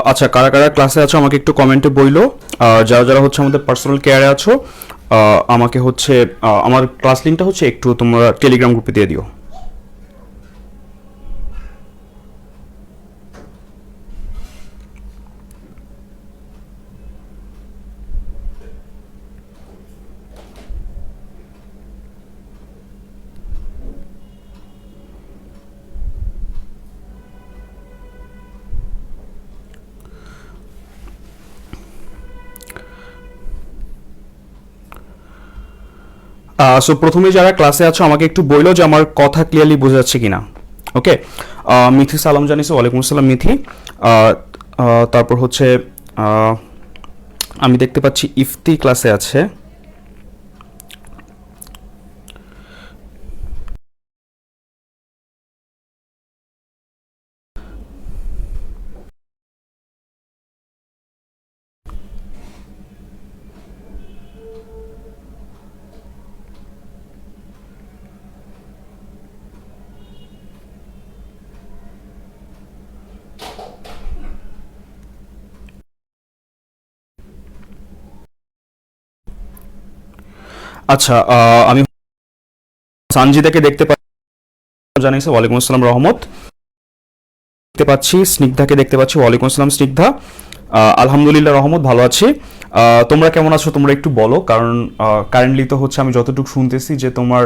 আচ্ছা, কারা কারা ক্লাসে আছো আমাকে একটু কমেন্টে বইলো। আর যারা যারা হচ্ছে আমাদের পার্সোনাল কেয়ারে আছো, আমাকে হচ্ছে আমার ক্লাস লিঙ্কটা হচ্ছে একটু তোমরা টেলিগ্রাম গ্রুপে দিয়ে দিও। সো প্রথমে যারা ক্লাসে আছো আমাকে একটু বইলো যে আমার কথা ক্লিয়ারলি বোঝা যাচ্ছে কিনা। ওকে। মিথি সালাম জানিস, ওয়ালাইকুম আসসালাম মিথি। আহ, তারপর হচ্ছে আহ, আমি দেখতে পাচ্ছি ইফতি ক্লাসে আছে। আচ্ছা, আমি সানজিদাকে দেখতে পাচ্ছি, জানিস, ওয়ালাইকুম আসসালাম রহমত। দেখতে পাচ্ছি স্নিগ্ধাকে দেখতে পাচ্ছি, ওয়ালাইকুম আসসালাম স্নিগ্ধা। আলহামদুলিল্লাহ রহমত, ভালো আছি। তোমরা কেমন আছো তোমরা একটু বলো, কারণ কারেন্টলি তো হচ্ছে আমি যতটুকু শুনতেছি যে তোমার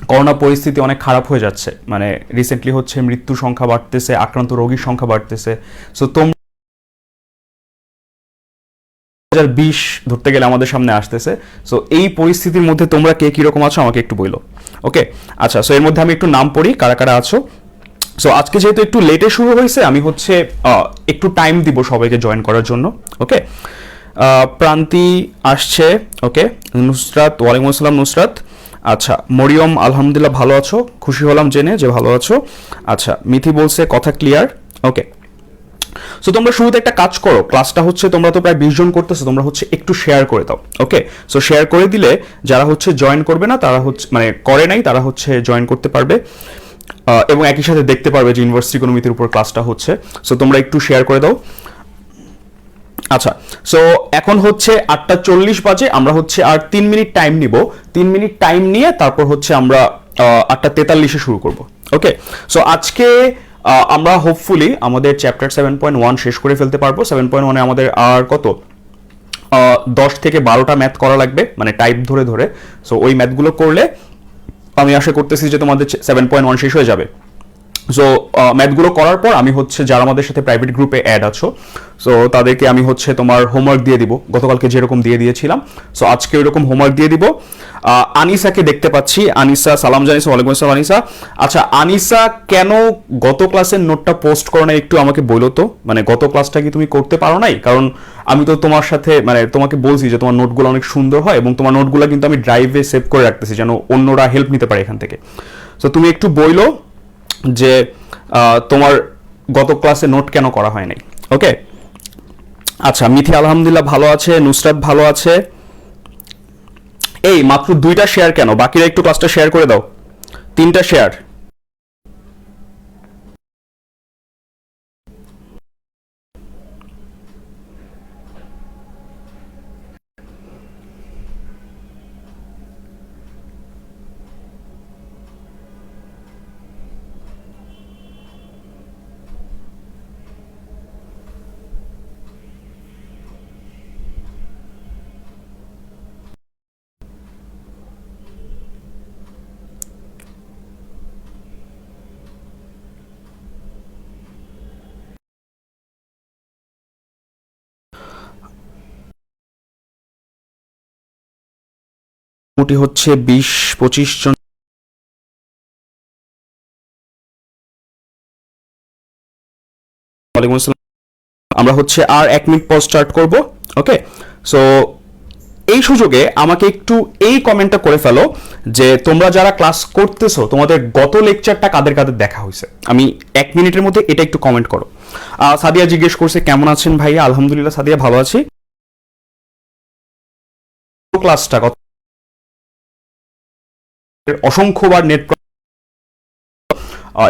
করোনা পরিস্থিতি অনেক খারাপ হয়ে যাচ্ছে, মানে রিসেন্টলি হচ্ছে মৃত্যুর সংখ্যা বাড়তেছে, আক্রান্ত রোগীর সংখ্যা বাড়তেছে। সো তোমরা 2020 ধরতে গেলে আমাদের সামনে আসতেছে। সো এই পরিস্থিতির মধ্যে তোমরা কে কিরকম আছো আমাকে একটু বলো। ওকে। আচ্ছা, সো এর মধ্যে আমি একটু নাম পড়ি কারা কারা আছো। সো আজকে যেহেতু একটু লেটে শুরু হয়েছে, আমি হচ্ছে একটু টাইম দিব সবাইকে জয়েন করার জন্য। ওকে। প্রান্তি আসছে। ওকে। নুসরাত, ওয়ালাইকুম আসসালাম নুসরাত। আচ্ছা, মরিয়ম আলহামদুলিল্লাহ ভালো আছো, খুশি হলাম জেনে যে ভালো আছো। আচ্ছা, মিথি বলছে কথা ক্লিয়ার। ওকে। সো তোমরা শুরুতে একটা কাজ করো, ক্লাসটা হচ্ছে তোমরা তো প্রায় 20 জন করতেছো, তোমরা হচ্ছে একটু শেয়ার করে দাও। ওকে। সো শেয়ার করে দিলে যারা হচ্ছে জয়েন করবে না তারা হচ্ছে মানে করে নাই তারা হচ্ছে জয়েন করতে পারবে, এবং একই সাথে দেখতে পারবে যে ইউনিভার্সিটি ইকোনমিতে উপর ক্লাসটা হচ্ছে। সো তোমরা একটু শেয়ার করে দাও। আচ্ছা, সো এখন হচ্ছে 8:40 বাজে, আমরা হচ্ছে আর 3 মিনিট টাইম নিব। 3 মিনিট টাইম নিয়ে তারপর হচ্ছে আমরা 8:43-এ শুরু করব। ওকে। সো আজকে আমরা হোপফুলি আমাদের চ্যাপ্টার 7.1 শেষ করে ফেলতে পারবো। 7.1-এ আমাদের আর কত 10 থেকে 12টা ম্যাথ করা লাগবে, মানে টাইপ ধরে ধরে। সো ওই ম্যাথগুলো করলে আমি আশা করতেছি যে তোমাদের 7.1 শেষ হয়ে যাবে। সো ম্যাথগুলো করার পর আমি হচ্ছে যারা আমাদের সাথে প্রাইভেট গ্রুপে অ্যাড আছো, সো তাদেরকে আমি হচ্ছে তোমার হোমওয়ার্ক দিয়ে দিব, গতকালকে যেরকম দিয়ে দিয়েছিলাম। সো আজকে ওইরকম হোমওয়ার্ক দিয়ে দিব। আনিসাকে দেখতে পাচ্ছি, আনিসা সালাম জানিস, ওয়ালাইকুম আসসালাম আনিসা। আচ্ছা, আনিসা কেন গত ক্লাসের নোটটা পোস্ট করো না একটু আমাকে বলো তো, মানে গত ক্লাসটা কি তুমি করতে পারো নাই? কারণ আমি তো তোমার সাথে মানে তোমাকে বলছি যে তোমার নোটগুলো অনেক সুন্দর হয়, এবং তোমার নোটগুলো কিন্তু আমি ড্রাইভে সেভ করে রাখতেছি যেন অন্যরা হেল্প নিতে পারে এখান থেকে। সো তুমি একটু বইলো যে তোমার গত ক্লাসে নোট কেন করা হয় নাই। ওকে। আচ্ছা, মিথি আলহামদুলিল্লাহ ভালো আছে, নুসরাত ভালো আছে। এই মাত্র 2টা শেয়ার কেন, বাকিরা একটু ক্লাসটা শেয়ার করে দাও। 3টা শেয়ার। মোটামুটি হচ্ছে 20-25 জন। ওয়ালাইকুম আসসালাম। আমরা হচ্ছে আর 1 মিনিট পর স্টার্ট করব। ওকে। সো এই সুযোগে আমাকে একটু এই কমেন্টটা করে ফেলো যে তোমরা যারা ক্লাস করতেছো তোমাদের গত লেকচারটা কাদের কাদের দেখা হয়েছে। আমি 1 মিনিটের মধ্যে এটা একটু কমেন্ট করো। সাদিয়া জিজ্ঞেস করছে কেমন আছেন ভাইয়া, আলহামদুলিল্লাহ সাদিয়া ভালো আছি। ক্লাসটা কত অসংখ্যবার নেট,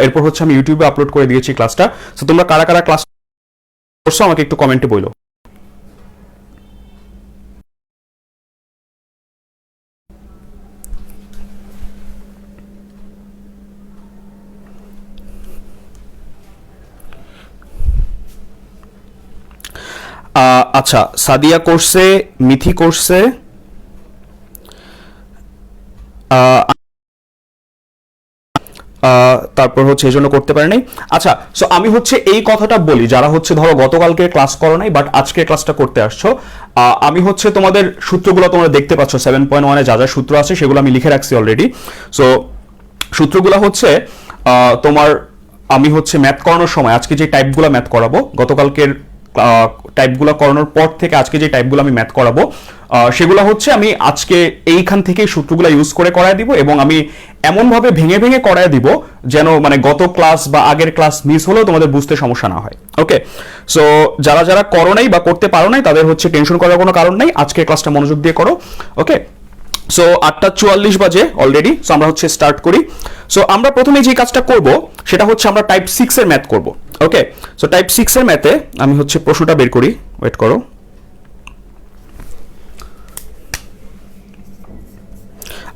এরপর হচ্ছে আমি ইউটিউবে আপলোড করে দিয়েছি ক্লাসটা। তো তোমরা কারা কারা ক্লাস করছো আমাকে একটু কমেন্টে বলো। আচ্ছা, সাদিয়া করছে, মিথি করছে, তারপর হচ্ছে এই জন্য করতে পারে নাই। আচ্ছা, সো আমি হচ্ছে এই কথাটা বলি, যারা হচ্ছে ধরো গতকালকে ক্লাস করো নাই বাট আজকে ক্লাসটা করতে আসছো, আমি হচ্ছে তোমাদের সূত্রগুলো তোমরা দেখতে পাচ্ছ 7.1 যা যা সূত্র আছে সেগুলো আমি লিখে রাখছি অলরেডি। সো সূত্রগুলো হচ্ছে তোমার, আমি হচ্ছে ম্যাথ করানোর সময় আজকে যে টাইপগুলো ম্যাথ করাবো, গতকালকের টাইপগুলো করানোর পর থেকে আজকে যে টাইপগুলো আমি ম্যাথ করাবো সেগুলো হচ্ছে আমি আজকে এইখান থেকে সূত্রগুলো ইউজ করে করায় দিব, এবং আমি এমনভাবে ভেঙে ভেঙে করায় দিব যেন মানে গত ক্লাস বা আগের ক্লাস মিস হলেও তোমাদের বুঝতে সমস্যা না হয়। ওকে, সো যারা যারা করো নাই বা করতে পারো নাই তাদের হচ্ছে টেনশন করার কোনো কারণ নাই, আজকে ক্লাসটা মনোযোগ দিয়ে করো। ওকে, সো 8:44 বাজে অলরেডি, সো আমরা হচ্ছে স্টার্ট করি। সো আমরা প্রথমে যে কাজটা করব সেটা হচ্ছে আমরা টাইপ 6 এর ম্যাথ করব। ওকে, সো টাইপ 6 এর ম্যাথে আমি হচ্ছে প্রশ্নটা বের করি, ওয়েট করো।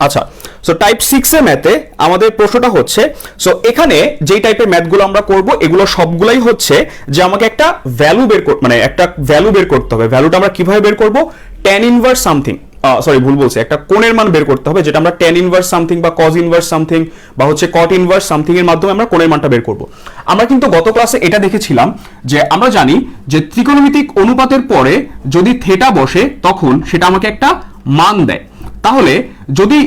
আচ্ছা, সো টাইপ 6 এর ম্যাথে আমাদের প্রশ্নটা হচ্ছে, সো এখানে যেই টাইপের ম্যাথগুলো আমরা করব এগুলো সবগুলাই হচ্ছে যে আমাকে একটা ভ্যালু বের মানে একটা ভ্যালু বের করতে হবে। ভ্যালুটা আমরা কিভাবে বের করব? tan ইনভার্স সামথিং, সরি ভুল বলছি, একটা কোণের মান বের করতে হবে যেটা আমরা tan ইনভার্স সামথিং বা cos ইনভার্স সামথিং বা হচ্ছে cot ইনভার্স সামথিং এর মাধ্যমে আমরা কোণের মানটা বের করব। আমরা কিন্তু গত ক্লাসে এটা দেখেছিলাম যে আমরা জানি যে ত্রিকোণমিতিক অনুপাতের পরে যদি থিটা বসে তখন সেটা আমাকে একটা মান দেয়। তাহলে যদি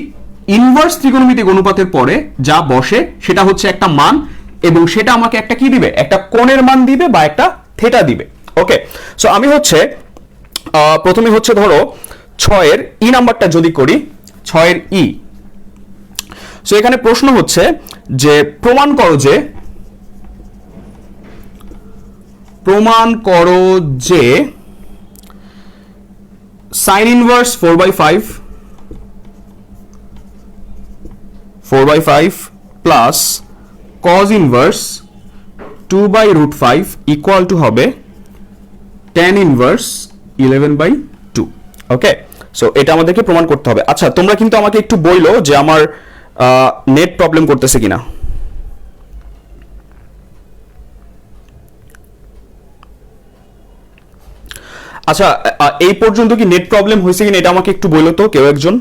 ইনভার্স ত্রিকোণমিতিক অনুপাতের পরে যা বসে সেটা হচ্ছে একটা মান, এবং সেটা আমাকে একটা কি দিবে? একটা কোণের মান দিবে বা একটা থিটা দিবে। ওকে, সো আমি হচ্ছে প্রথমে হচ্ছে ধরো 6 এর ই নাম্বারটা যদি করি, 6 এর ই, সো এখানে প্রশ্ন হচ্ছে যে প্রমাণ করো যে sin inverse 4/5 plus cos inverse 2/√5 equal to হবে tan ইনভার্স 11/2। ওকে, সো এটা আমাদেরকে প্রমাণ করতে হবে। আচ্ছা, তোমরা কিন্তু আমাকে একটু বইলো যে আমার নেট প্রবলেম করতেছে কিনা। আচ্ছা, এই পর্যন্ত কি নেট প্রবলেম হয়েছে কিনা এটা আমাকে একটু বইলো তো কেউ একজন।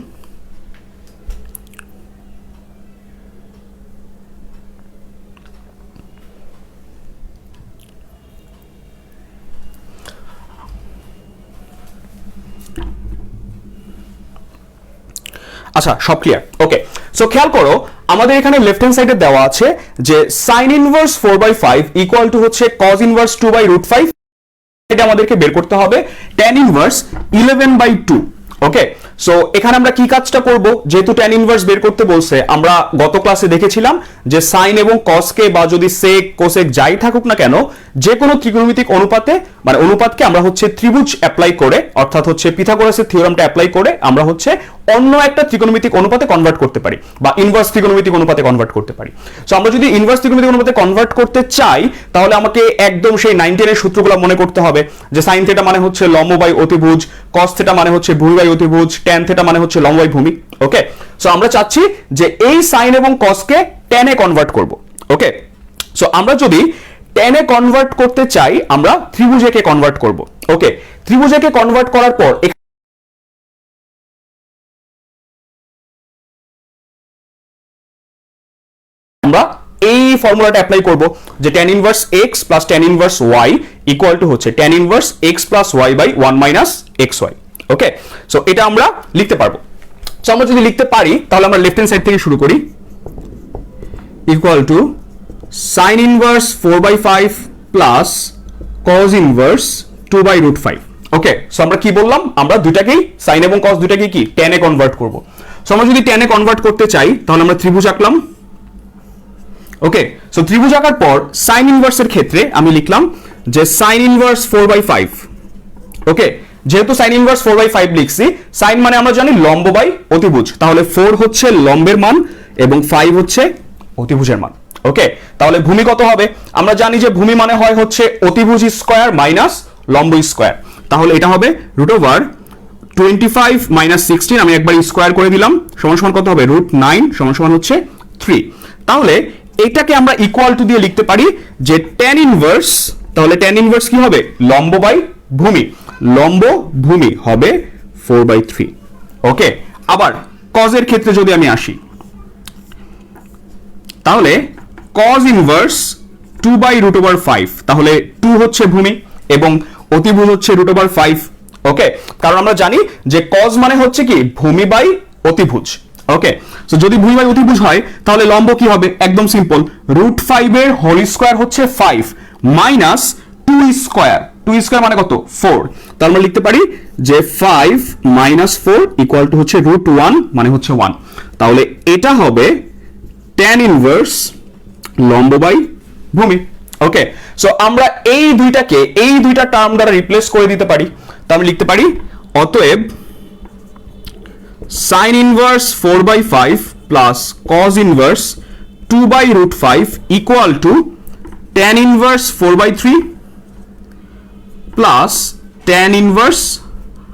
আচ্ছা, সব ক্লিয়ার। ওকে, সো খেয়াল করো আমাদের এখানে লেফট হ্যান্ড সাইডে দেওয়া আছে যে sin ইনভার্স 4/5 ইকুয়াল টু হচ্ছে cos ইনভার্স 2/√5, এটা আমাদেরকে বের করতে হবে tan ইনভার্স 11/2। ওকে, সো এখানে আমরা কি কাজটা করব? যেহেতু tan ইনভার্স বের করতে বলছে, আমরা গত ক্লাসে দেখেছিলাম যে sin এবং cos কে বা যদি sec cosec যাই থাকুক না কেন, যে কোনো ত্রিকোণমিতিক অনুপাতে মানে অনুপাতকে আমরা হচ্ছে ত্রিভুজ অ্যাপ্লাই করে, অর্থাৎ হচ্ছে পিথাগোরাসের থিওরামটা অ্যাপ্লাই করে আমরা হচ্ছে অন্য একটা ত্রিকোণমিতিক অনুপাতে কনভার্ট করতে পারি বা ইনভার্স ত্রিকোণমিতিক অনুপাতে কনভার্ট করতে পারি। সো আমরা যদি ইনভার্স ত্রিকোণমিতিক অনুপাতে কনভার্ট করতে চাই তাহলে আমাকে একদম সেই 9 এর সূত্রগুলো মনে করতে হবে যে sin থিটা মানে হচ্ছে লম্ব বাই অতিভুজ, cos থিটা মানে হচ্ছে ভূমি বাই অতিভুজ, tan থিটা মানে হচ্ছে লম্ব বাই ভূমি। ওকে, সো আমরা চাচ্ছি যে এই sin এবং cos কে tan এ কনভার্ট করব। ওকে, সো আমরা যদি tan এ কনভার্ট করতে চাই আমরা ত্রিভুজে কে কনভার্ট করব। ওকে, ত্রিভুজে কে কনভার্ট করার পর আমরা এই ফর্মুলাটা অ্যাপ্লাই করব যে tan inverse x plus tan inverse y equal to হচ্ছে tan inverse x plus y by 1 minus xy। Okay, so এটা আমরা লিখতে পারবো। সো আমরা যদি লিখতে পারি তাহলে আমরা লেফট হ্যান্ড সাইড থেকে শুরু করি, equal to sin inverse 4/5 plus cos inverse 2/√5। Okay, so আমরা কি বললাম? আমরা দুটাকেই sin এবং cos দুটাকেই কি tan এ কনভার্ট করব। সো আমরা যদি tan এ কনভার্ট করতে চাই তাহলে আমরা ত্রিভুজ আঁকলাম। ওকে, সো ত্রিভুজ আঁকার পর sin ইনভার্সের ক্ষেত্রে আমি লিখলাম যে sin ইনভার্স 4/5। ওকে, যেহেতু sin ইনভার্স 4/5 লিখছি, sin মানে আমরা জানি লম্ব বাই অতিভুজ, তাহলে 4 হচ্ছে লম্বের মান এবং 5 হচ্ছে অতিভুজের মান। ওকে, তাহলে ভূমি কত হবে? আমরা জানি যে ভূমি মানে হয় হচ্ছে অতিভুজ স্কয়ার মাইনাস লম্ব স্কয়ার, তাহলে এটা হবে √25 - 16, আমি একবার স্কয়ার করে দিলাম, সমান সমান কত হবে? √9 সমান সমান হচ্ছে 3। তাহলে এটাকে আমরা ইকুয়াল টু দিয়ে লিখতে পারি যে tan ইনভার্স, তাহলে tan ইনভার্স কি হবে? লম্ব বাই ভূমি, লম্ব ভূমি হবে 4/3। ওকে, আবার cos এর ক্ষেত্রে যদি আমি আসি, তাহলে cos ইনভার্স 2/√5, তাহলে 2 হচ্ছে ভূমি এবং অতিভুজ হচ্ছে √5। ওকে, কারণ আমরা জানি যে cos মানে হচ্ছে কি ভূমি বাই অতিভুজ। ওকে, সো যদি ভূমি বাই অতিভুজ হয় তাহলে লম্ব কি হবে? একদম সিম্পল, √5 এর হোল স্কয়ার হচ্ছে 5 মাইনাস 2 স্কয়ার, 2 স্কয়ার মানে কত? 4। তাহলে আমরা লিখতে পারি যে 5 - 4 ইকুয়াল টু হচ্ছে √1 মানে হচ্ছে 1। তাহলে এটা হবে tan ইনভার্স লম্ব বাই ভূমি। ওকে, সো আমরা এই দুইটা টার্ম দ্বারা রিপ্লেস করে দিতে পারি। তো আমি লিখতে পারি অতএব sin inverse 4/5 plus cos inverse 2/√5 equal to tan inverse 4/3 plus tan inverse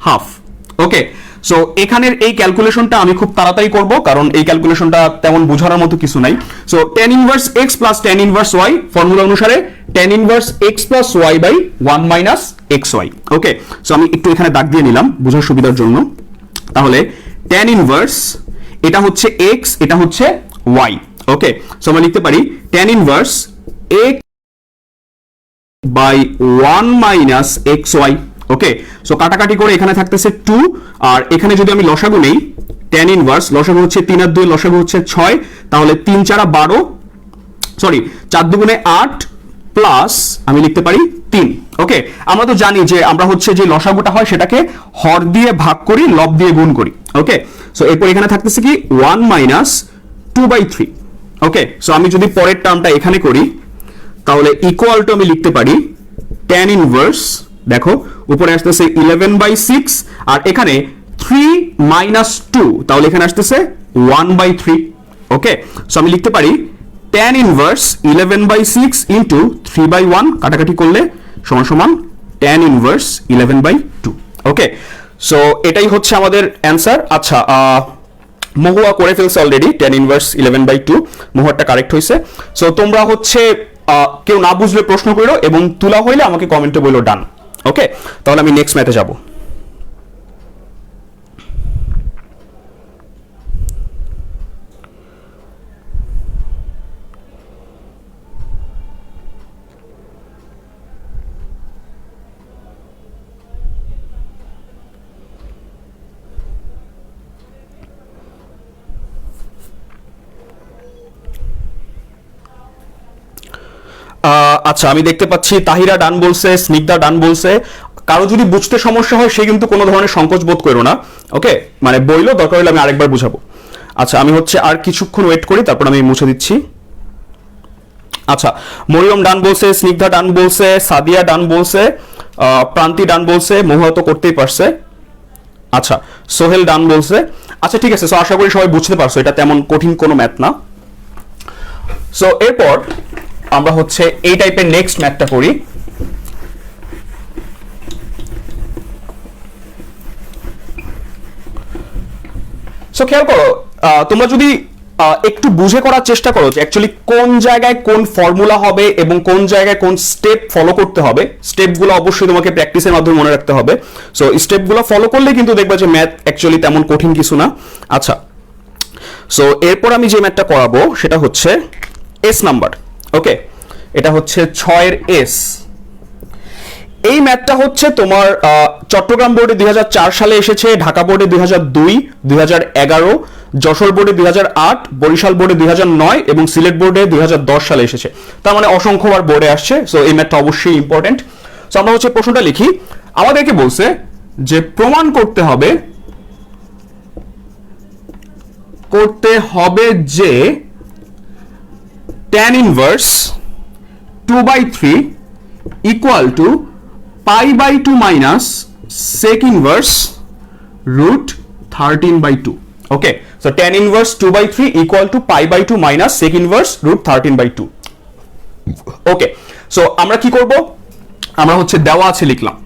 half. Okay, so এখানের এই ক্যালকুলেশনটা আমি খুব তাড়াতাড়ি করব, কারণ এই ক্যালকুলেশনটা তেমন বোঝার মতো কিছু নাই। So tan inverse x plus tan inverse y, formula অনুসারে tan inverse x plus y by 1 minus xy। Okay, so আমি একটু এখানে দাগ দিয়ে নিলাম বোঝার সুবিধার জন্য। তাহলে tan ইনভার্স, এটা হচ্ছে x, এটা হচ্ছে y। ওকে, সো আমরা লিখতে পারি tan inverse x by 1 minus xy। Okay, so কাটাকাটি করে এখানে থাকতেছে 2, আর এখানে যদি আমি লসাগু নেই, tan ইনভার্স লসাগু হচ্ছে 3 আর 2, লসাগু হচ্ছে 6, তাহলে 3 4 12, সরি 4 2 8 প্লাস আমি লিখতে পারি 3। ওকে, আমরা তো জানি যে আমরা হচ্ছে যে লসাগুটা হয় সেটাকে হর দিয়ে ভাগ করি, লব দিয়ে গুণ করি। ওকে, সো এরপর এখানে থাকতেছে কি 1 মাইনাস 2/3। ওকে, সো আমি যদি পরের টার্মটা এখানে করি, তাহলে ইকুয়াল টু আমি লিখতে পারি tan ইনভার্স, দেখো উপরে আসতেছে 11/6 আর এখানে 3 মাইনাস 2, তাহলে এখানে আসতেছে 1/3। ওকে, সো আমি লিখতে পারি tan ইনভার্স 11/6 ইন্টু 3/1, কাটাকাটি করলে সমান সমান tan ইনভার্স 11/2। ওকে, সো এটাই হচ্ছে আমাদের অ্যান্সার। আচ্ছা, মহুয়া করে ফেলছে অলরেডি tan ইনভার্স 11/2, মহুয়াটা কারেক্ট হয়েছে। সো তোমরা হচ্ছে কেউ না বুঝলে প্রশ্ন করো এবং তুলা হইলে আমাকে কমেন্টে বলো ডান। ওকে, তাহলে আমি নেক্সট ম্যাথে যাব। আচ্ছা, আমি দেখতে পাচ্ছি তাহিরা ডান বলছে, স্নিগ্ধা ডান বলছে। কারো যদি বুঝতে সমস্যা হয় সে কিন্তু কোনো ধরনের সংকোচ বোধ করো না। ওকে, মানে বইলো, দরকার হলে আমি আরেকবার বুঝাবো। আচ্ছা, আমি হচ্ছে আর কিছুক্ষণ ওয়েট করি, তারপর আমি মুছে দিচ্ছি। আচ্ছা, মরিয়ম ডান বলছে, স্নিগ্ধা ডান বলছে, সাদিয়া ডান বলছে, প্রান্তি ডান বলছে, মহুয়া তো করতেই পারছে। আচ্ছা, সোহেল ডান বলছে। আচ্ছা ঠিক আছে, সো আশা করি সবাই বুঝতে পারছো, এটা তেমন কঠিন কোনো ম্যাথ না। সো এরপর আমরা হচ্ছে এই টাইপের নেক্সট ম্যাথটা করি। সো খেয়াল করো, তোমরা যদি একটু বুঝে করার চেষ্টা করো যে অ্যাকচুয়ালি কোন জায়গায় কোন ফর্মুলা হবে এবং কোন জায়গায় কোন স্টেপ ফলো করতে হবে, স্টেপগুলো অবশ্যই তোমাকে প্র্যাকটিসের মাধ্যমে মনে রাখতে হবে। সো স্টেপগুলো ফলো করলে কিন্তু দেখবা যে ম্যাথ অ্যাকচুয়ালি তেমন কঠিন কিছু না। আচ্ছা, সো এরপর আমি যে ম্যাথটা করাবো সেটা হচ্ছে এস নাম্বার। ওকে, এটা হচ্ছে 6 এর এস। এই ম্যাথটা হচ্ছে তোমার চট্টগ্রাম বোর্ডে 2004 সালে এসেছে, ঢাকা বোর্ডে 2002, 2011, যশোর বোর্ডে 2008, বরিশাল বোর্ডে 2009 এবং সিলেট বোর্ডে 2010 সালে এসেছে। তার মানে অসংখ্যবার বোর্ডে আসছে। সো এই ম্যাথটা অবশ্যই ইম্পর্টেন্ট। সো আমরা হচ্ছে প্রশ্নটা লিখি। আমাদেরকে বলছে যে প্রমাণ করতে হবে যে tan inverse 2/3 equal to π/2 minus sec inverse √13/2। Okay, so tan inverse 2/3 equal to π/2 minus sec inverse √13/2। Okay, so আমরা কি করব, আমরা হচ্ছে দেওয়া আছে লিখলাম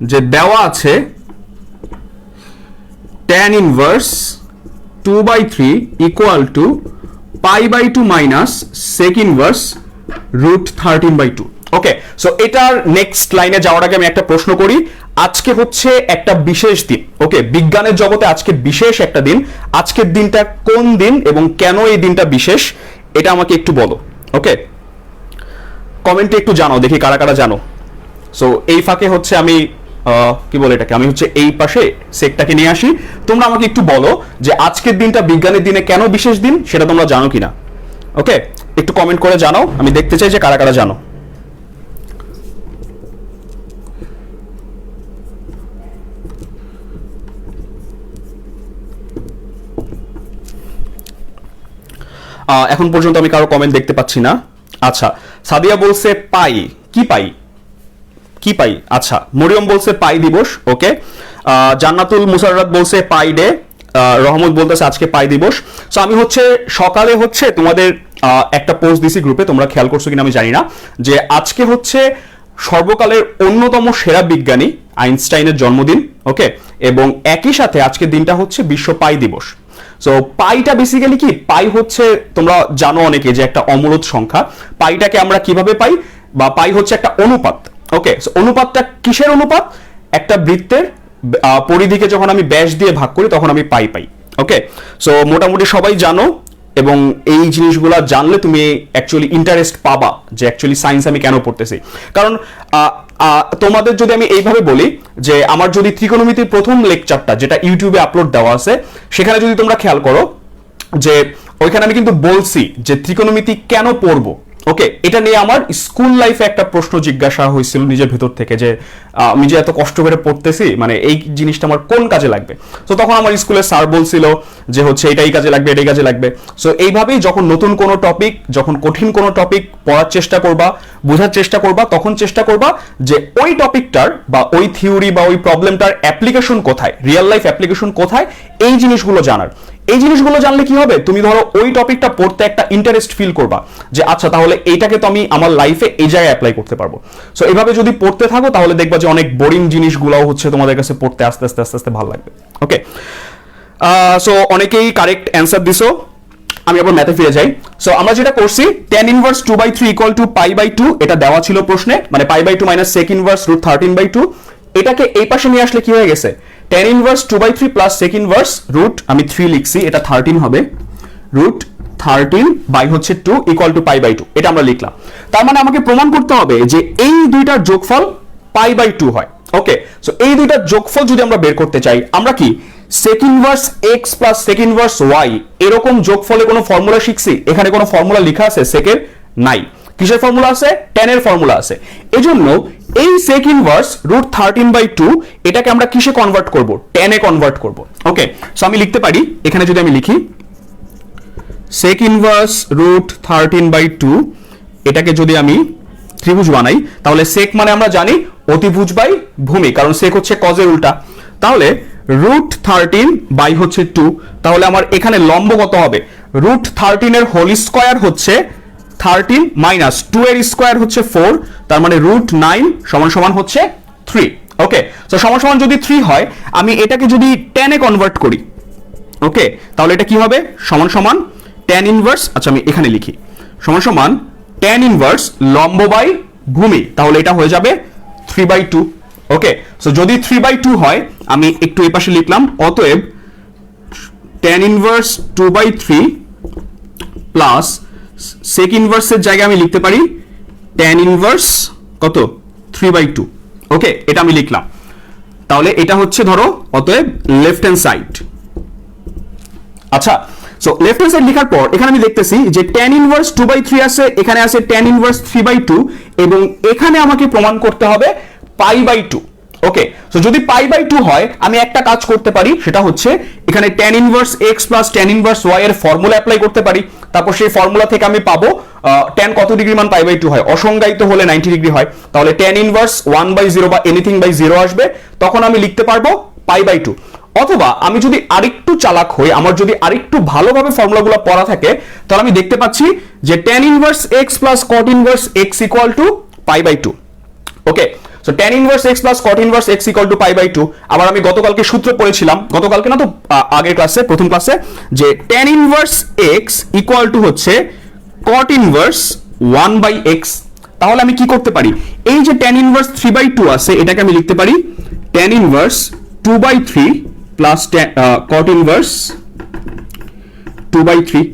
যে দেওয়া আছে tan inverse 2/3 equal to π/2 minus sec inverse √13/2। Okay, so এটার নেক্সট লাইনে যাওয়ার আগে আমি একটা প্রশ্ন করি। আজকে হচ্ছে একটা বিশেষ দিন, ওকে, বিজ্ঞানের জগতে আজকে বিশেষ একটা দিন। আজকের দিনটা কোন দিন এবং কেন এই দিনটা বিশেষ, এটা আমাকে একটু বলো। ওকে, কমেন্টে একটু জানাও, দেখি কারা কারা জানো। সো এই ফাঁকে হচ্ছে আমি কি বলে এটাকে, আমি হচ্ছে এই পাশে সেকটাকে নিয়ে আসি। তোমরা আমাকে একটু বলো যে আজকের দিনটা বিজ্ঞানের দিনে কেন বিশেষ দিন, সেটা তোমরা জানো কিনা। ওকে, একটু কমেন্ট করে জানাও, আমি দেখতে চাই যে কারা কারা জানো। এখন পর্যন্ত আমি কারো কমেন্ট দেখতে পাচ্ছি না। আচ্ছা, সাদিয়া বলছে পাই, কি পাই, কি পাই। আচ্ছা, মরিয়ম বলছে পাই দিবস। ওকে, জান্নাতুল মুসাররাত বলছে পাই ডে। রহমত বলতেছে আজকে পাই দিবস। সো আমি হচ্ছে সকালে হচ্ছে তোমাদের একটা পোস্ট দিছি গ্রুপে, তোমরা খেয়াল করছো কিনা আমি জানি না, যে আজকে হচ্ছে সর্বকালের অন্যতম সেরা বিজ্ঞানী আইনস্টাইনের জন্মদিন। ওকে, এবং একই সাথে আজকের দিনটা হচ্ছে বিশ্ব পাই দিবস। সো পাইটা বেসিক্যালি কি, পাই হচ্ছে তোমরা জানো অনেকে যে একটা অমূলদ সংখ্যা। পাইটাকে আমরা কিভাবে পাই, বা পাই হচ্ছে একটা অনুপাত। ওকে, সো অনুপাতটা কিসের অনুপাত, একটা বৃত্তের পরিধিকে যখন আমি ব্যাস দিয়ে ভাগ করি তখন আমি পাই পাই। ওকে, সো মোটামুটি সবাই জানো, এবং এই জিনিসগুলো জানলে তুমি অ্যাকচুয়ালি ইন্টারেস্ট পাবা যে অ্যাকচুয়ালি সায়েন্স আমি কেন পড়তেছি। কারণ তোমাদের যদি আমি এইভাবে বলি যে আমার যদি ত্রিকোণমিতির প্রথম লেকচারটা যেটা ইউটিউবে আপলোড দেওয়া আছে, সেখানে যদি তোমরা খেয়াল করো যে ওইখানে আমি কিন্তু বলছি যে ত্রিকোণমিতি কেন পড়বো। ওকে, এটা নিয়ে আমার স্কুল লাইফে একটা প্রশ্ন জিজ্ঞাসা হয়েছিল নিজের ভেতর থেকে যে আমি যে এত কষ্ট করে পড়তেছি, মানে এই জিনিসটা আমার কোন কাজে লাগবে। তো তখন আমার স্কুলের স্যার বলছিল যে হচ্ছে এটাই কাজে লাগবে, এটাই কাজে লাগবে। সো এইভাবেই যখন নতুন কোনো টপিক, যখন কঠিন কোনো টপিক পড়ার চেষ্টা করবা, বোঝার চেষ্টা করবা, তখন চেষ্টা করবা যে ওই টপিকটার বা ওই থিওরি বা ওই প্রবলেমটার অ্যাপ্লিকেশন কোথায়, রিয়েল লাইফ অ্যাপ্লিকেশন কোথায়, এই জিনিসগুলো জানার। এই জিনিসগুলো জানলে কি হবে, তুমি ধরো ওই টপিকটা পড়তে একটা ইন্টারেস্ট ফিল করবা যে আচ্ছা তাহলে এইটাকে তো আমি আমার লাইফে এই জায়গায় অ্যাপ্লাই করতে পারবো। সো এইভাবে যদি পড়তে থাকো তাহলে দেখবা যে অনেক বোরিং জিনিসগুলো হচ্ছে তোমাদের কাছে পড়তে আস্তে আস্তে আস্তে আস্তে ভালো লাগবে। ওকে, সো অনেকেই কারেক্ট অ্যান্সার দিছো। আমি আবার ম্যাথে ফিরে যাই। সো আমরা যেটা করছি tan ইনভার্স 2/3 ইকুয়াল টু π/2, এটা দেওয়া ছিল প্রশ্নে, মানে π/2 মাইনাস sec ইনভার্স √13/2। এটাকে এই পাশে নিয়ে আসলে কি হয়ে গেছে, tan inverse 2/3 plus sec inverse আমি 3 লিখছি, এটা 13 হবে, √13 বাই হচ্ছে 2 ইকুয়াল টু π/2, এটা আমরা লিখলাম। তার মানে আমাকে প্রমাণ করতে হবে যে এই দুইটার যোগফল π/2 হয়। ওকে, সো এই দুইটার যোগফল যদি আমরা বের করতে চাই, আমরা কি sec inverse x plus sec inverse y এরকম যোগফলে কোনো ফর্মুলা শিখছি? এখানে কোনো ফর্মুলা লেখা আছে সেকের? নাই। কিসের ফর্মুলা আছে? tan এর ফর্মুলা আছে। এজন্য এই sec ইনভার্স √13/2 এটাকে আমরা কিসে কনভার্ট করব? tan এ কনভার্ট করব। ওকে, সো আমি লিখতে পারি, এখানে যদি আমি লিখি sec ইনভার্স √13/2, এটাকে যদি আমি ত্রিভুজ বানাই, তাহলে sec মানে আমরা জানি অতিভুজ বাই ভূমি, কারণ sec হচ্ছে cos এর উল্টা। তাহলে √13 বাই হচ্ছে 2, তাহলে আমার এখানে লম্ব কত হবে? √13 এর হোল স্কয়ার হচ্ছে 13 মাইনাস 2 এর স্কয়ার হচ্ছে 4, তার মানে √9 সমান সমান হচ্ছে 3। ওকে, সো সমান সমান যদি 3 হয়, আমি এটাকে যদি tan এ কনভার্ট করি, ওকে, তাহলে এটা কি হবে? সমান সমান tan ইনভার্স, আচ্ছা আমি এখানে লিখি, সমান সমান tan ইনভার্স লম্ব বাই ভূমি, তাহলে এটা হয়ে যাবে 3/2। ওকে, সো যদি 3/2 হয়, আমি একটু এই পাশে লিখলাম, অতএব tan ইনভার্স 2/3 প্লাস sec ইনভার্সের জায়গায় আমি লিখতে পারি tan ইনভার্স কত? 3/2। ওকে, এটা আমি লিখলাম। তাহলে এটা হচ্ছে ধরো অতএব লেফট হ্যান্ড সাইড। আচ্ছা, সো লেফট হ্যান্ড সাইড লেখার পর এখানে আমি দেখতেছি যে tan ইনভার্স 2/3 আছে, এখানে আছে tan ইনভার্স 3/2, এবং এখানে আমাকে প্রমাণ করতে হবে π/2। ওকে, সো যদি π/2 হয়, আমি একটা কাজ করতে পারি, সেটা হচ্ছে এখানে tan inverse x plus tan inverse y এর ফর্মুলা অ্যাপ্লাই করতে পারি। তারপর সেই ফর্মুলা থেকে আমি পাবো tan কত ডিগ্রি মান π/2 হয়, অসংজ্ঞায়িত হলে 90 ডিগ্রি হয়, তাহলে tan ইনভার্স 1/0 বা এনিথিং বাই 0 আসবে, তখন আমি লিখতে পারবো π/2। অথবা আমি যদি আরেকটু চালাক হই, আমার যদি আরেকটু ভালোভাবে ফর্মুলাগুলো পড়া থাকে, তাহলে আমি দেখতে পাচ্ছি যে tan inverse x plus cot inverse x equal to pi by 2। Okay, so tan inverse x plus cot inverse x equal to pi by 2। আবার আমি গতকালকে সূত্র পড়েছিলাম, গতকালকে না তো আগের ক্লাসে, প্রথম ক্লাসে, যে tan inverse x equal to হচ্ছে cot ইনভার্স 1 বাই x। তাহলে আমি কি করতে পারি, এই যে tan ইনভার্স 3 বাই 2 আছে, এটাকে আমি লিখতে পারি tan inverse 2 by 3 plus cot inverse 2 by 3।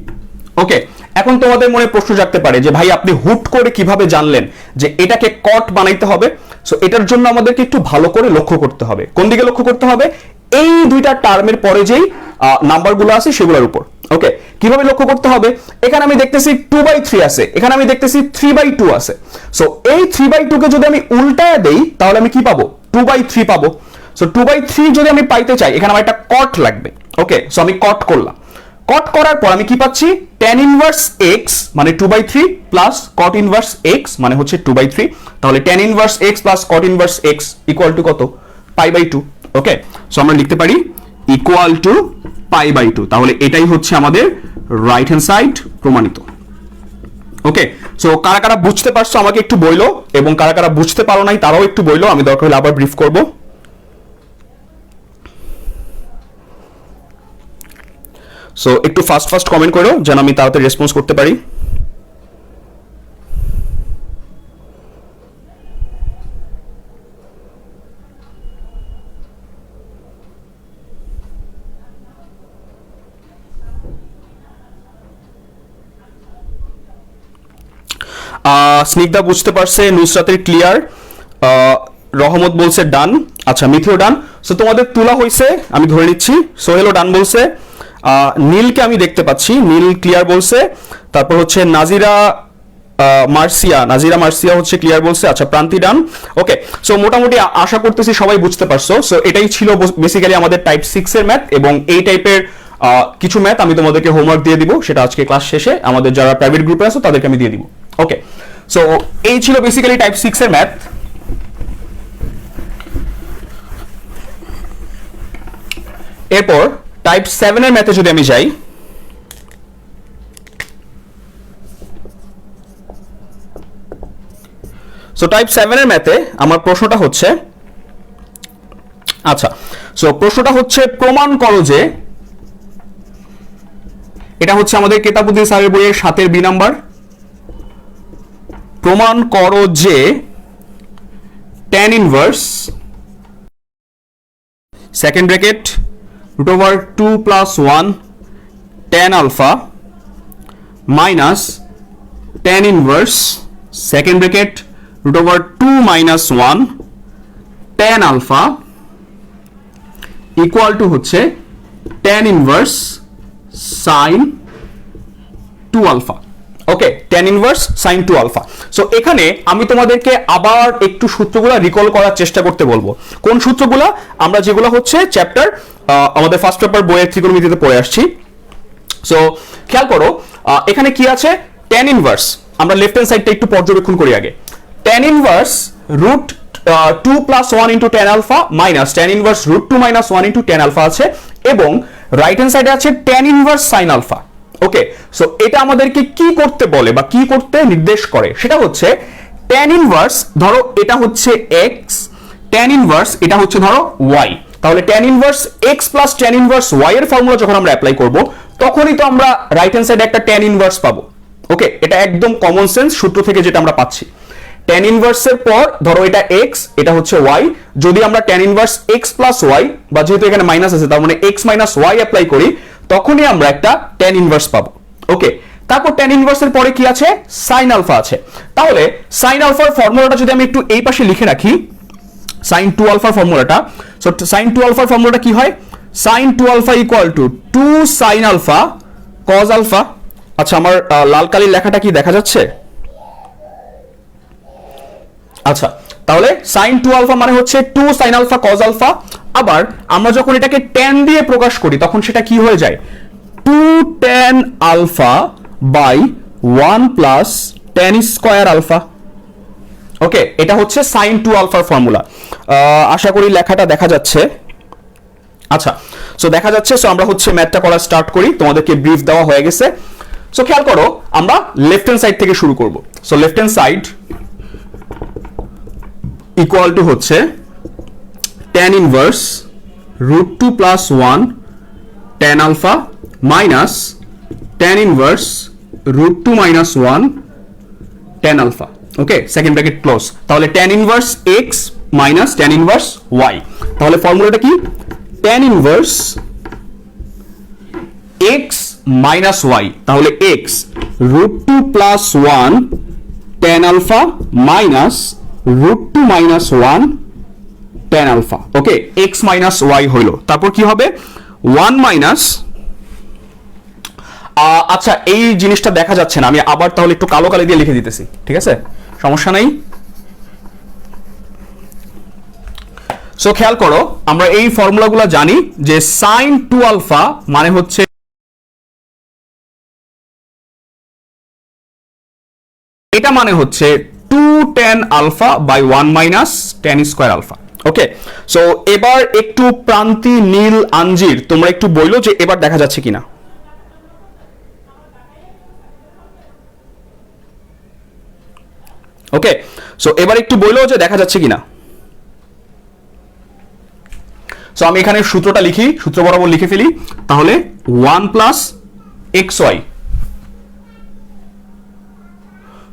Okay, এখন তোমাদের মনে প্রশ্ন জাগতে পারে যে ভাই আপনি হুট করে কিভাবে জানলেন যে এটাকে কট বানাইতে হবে? সো এটার জন্য আমাদেরকে একটু ভালো করে লক্ষ্য করতে হবে। কোন দিকে লক্ষ্য করতে হবে? এই দুইটা টার্মের পরে যেই নাম্বারগুলো আছে সেগুলোর উপর। ওকে, কিভাবে লক্ষ্য করতে হবে? এখানে আমি দেখতেছি 2 বাই 3 আছে, এখানে আমি দেখতেছি 3 বাই 2 আছে। সো এই 3 বাই 2 কে যদি আমি উল্টায় দেই তাহলে আমি কি পাবো? 2 বাই 3 পাবো। সো 2 বাই 3 যদি আমি পাইতে চাই, এখানে আমার একটা কট লাগবে। ওকে, সো আমি কট করলাম। কট করার পর আমি কি পাচ্ছি? tan ইনভার্স x মানে 2 by 3 plus cot inverse x মানে হচ্ছে 2 বাই 3। তাহলে tan inverse x plus cot inverse x equal to কত? Pi by 2। ওকে, সো আমরা লিখতে পারি ইকুয়াল টু পাই বাই 2। তাহলে এটাই হচ্ছে আমাদের রাইট হ্যান্ড সাইড প্রমাণিত। ওকে, সো কারা কারা বুঝতে পারছো আমাকে একটু বইলো, এবং কারা কারা বুঝতে পারো নাই তারাও একটু বইলো, আমি দরকার হলে আবার ব্রিফ করব। সো একটু ফাস্ট ফাস্ট কমেন্ট করো যেন আমি তাড়াতাড়ি রেসপন্স করতে পারি। স্নিগ্ধা বুঝতে পারছে, নুসরাতের ক্লিয়ার, রহমত বলছে ডান। আচ্ছা, মিথিও ডান। সো তোমাদের তুলা হইছে আমি ধরে নিচ্ছি। সোহেলও ডান বলছে, নীলকে আমি দেখতে পাচ্ছি, নীল ক্লিয়ার বলছে। তারপর হচ্ছে নাজিরা মার্সিয়া হচ্ছে ক্লিয়ার বলছে। আচ্ছা, প্রান্তি ডান। ওকে, সো মোটামুটি আশা করতেছি সবাই বুঝতে পারছো। সো এটাই ছিল বেসিক্যালি আমাদের টাইপ 6 এর ম্যাথ, এবং এই টাইপের কিছু ম্যাথ আমি তোমাদেরকে হোমওয়ার্ক দিয়ে দিব, সেটা আজকে ক্লাস শেষে আমাদের যারা প্রাইভেট গ্রুপে আছে তাদেরকে আমি দিয়ে দিব। ওকে, সো এই ছিল বেসিক্যালি টাইপ 6 এর ম্যাথ। এরপর টাইপ 7 এর ম্যাথে যদি আমি যাই, সো টাইপ 7 এর ম্যাথে আমার প্রশ্নটা হচ্ছে, আচ্ছা, সো প্রশ্নটা হচ্ছে প্রমাণ করো যে, এটা হচ্ছে আমাদের কেতাবুদ্দিন স্যারের বইয়ের 7 বি নাম্বার। প্রমাণ করো যে tan inverse second bracket √2 plus 1 tan alpha minus tan inverse second bracket √2 minus 1 tan alpha equal to হচ্ছে tan inverse sin 2 alpha. Okay, tan inverse sin 2 alpha. So এখানে আমি তোমাদেরকে আবার একটু সূত্রগুলো রিকল করার চেষ্টা করতে বলবো। কোন সূত্রগুলো? আমরা যেগুলো হচ্ছে চ্যাপ্টার আমাদের ফার্স্ট পেপার বইয়ের ত্রিকোণমিতিতে পড়ে আসছি। সো খেয়াল করো, এখানে কি আছে? tan ইনভার্স, আমরা লেফট হ্যান্ড সাইডটা একটু পর্যবেক্ষণ করি আগে। tan inverse √2 plus 1 into tan alpha minus tan inverse √2 minus 1 into tan alpha আছে, এবং রাইট হ্যান্ড সাইডে আছে tan inverse sin alpha. Okay, so এটা আমাদেরকে কি করতে বলে বা কি করতে নির্দেশ করে? সেটা হচ্ছে tan ইনভার্স, ধরো এটা হচ্ছে x, tan ইনভার্স এটা হচ্ছে ধরো y। তাহলে tan inverse x plus tan inverse y এর ফর্মুলা যখন আমরা অ্যাপ্লাই করব, তখনই তো আমরা রাইট হ্যান্ড সাইডে একটা tan ইনভার্স পাবো। ওকে, এটা একদম কমন সেন্স সূত্র থেকে যেটা আমরা পাচ্ছি। tan ইনভার্সের পর ধরো এটা x, এটা হচ্ছে y, যদি আমরা tan inverse x plus y, বা যেহেতু এখানে মাইনাস আছে তার মানে x মাইনাস y অ্যাপ্লাই করি, তখনই আমরা একটা tan ইনভার্স পাবো। ওকে, তারপর tan ইনভার্সের পরে কি আছে? sin আলফা আছে। তাহলে sin আলফার ফর্মুলাটা যদি আমি একটু এই পাশে লিখে রাখি, sin 2 আলফার ফর্মুলাটা, সো sin 2 আলফার ফর্মুলাটা কি হয়? sin 2 alpha equal to 2 sin alpha cos alpha. আচ্ছা, আমার লাল কালির লেখাটা কি দেখা যাচ্ছে? আচ্ছা, তাহলে sin 2 আলফা মানে হচ্ছে 2 sin আলফা cos আলফা। আবার আমরা যখন এটাকে tan দিয়ে প্রকাশ করি তখন সেটা কি হয়ে যায়? 2 tan alpha by 1 plus tan square alpha. Okay, এটা হচ্ছে sin 2 আলফার ফর্মুলা। আশা করি লেখাটা দেখা যাচ্ছে। আচ্ছা, সো দেখা যাচ্ছে, সো আমরা হচ্ছে ম্যাথটা করা স্টার্ট করি, তোমাদেরকে ব্রিফ দেওয়া হয়ে গেছে। সো খেয়াল করো, আমরা লেফট হ্যান্ড সাইড থেকে শুরু করব। So left hand side equal to হচ্ছে tan inverse √2 plus 1 tan alpha minus tan inverse √2 minus 1 tan alpha. Okay, second bracket close. তাহলে tan inverse x minus tan inverse y। তাহলে ফর্মুলাটা কি? tan inverse x minus y, তাহলে x √2 plus 1 tan alpha minus √2 minus 1 tan alpha. Okay, x minus y হইলো, তারপর কি হবে? 1 minus, আচ্ছা এই জিনিসটা দেখা যাচ্ছে না, আমি আবার তাহলে একটু কালো কালি দিয়ে লিখে দিতেছি, ঠিক আছে, সমস্যা নাই। সো খেয়াল করো, আমরা এই ফর্মুলাগুলো জানি যে sin 2 আলফা মানে হচ্ছে, এটা মানে হচ্ছে 2 tan alpha by 1 minus tan square alpha. Okay, so এবার একটু প্রান্তি নীল আঞ্জির, তোমরা একটু বইলো যে এবার দেখা যাচ্ছে কিনা। ওকে, সো এবার একটু বইলো যে দেখা যাচ্ছে কিনা। সো আমি এখানে সূত্রটা লিখি, সূত্র বরাবর লিখে ফেলি, তাহলে 1 plus xy।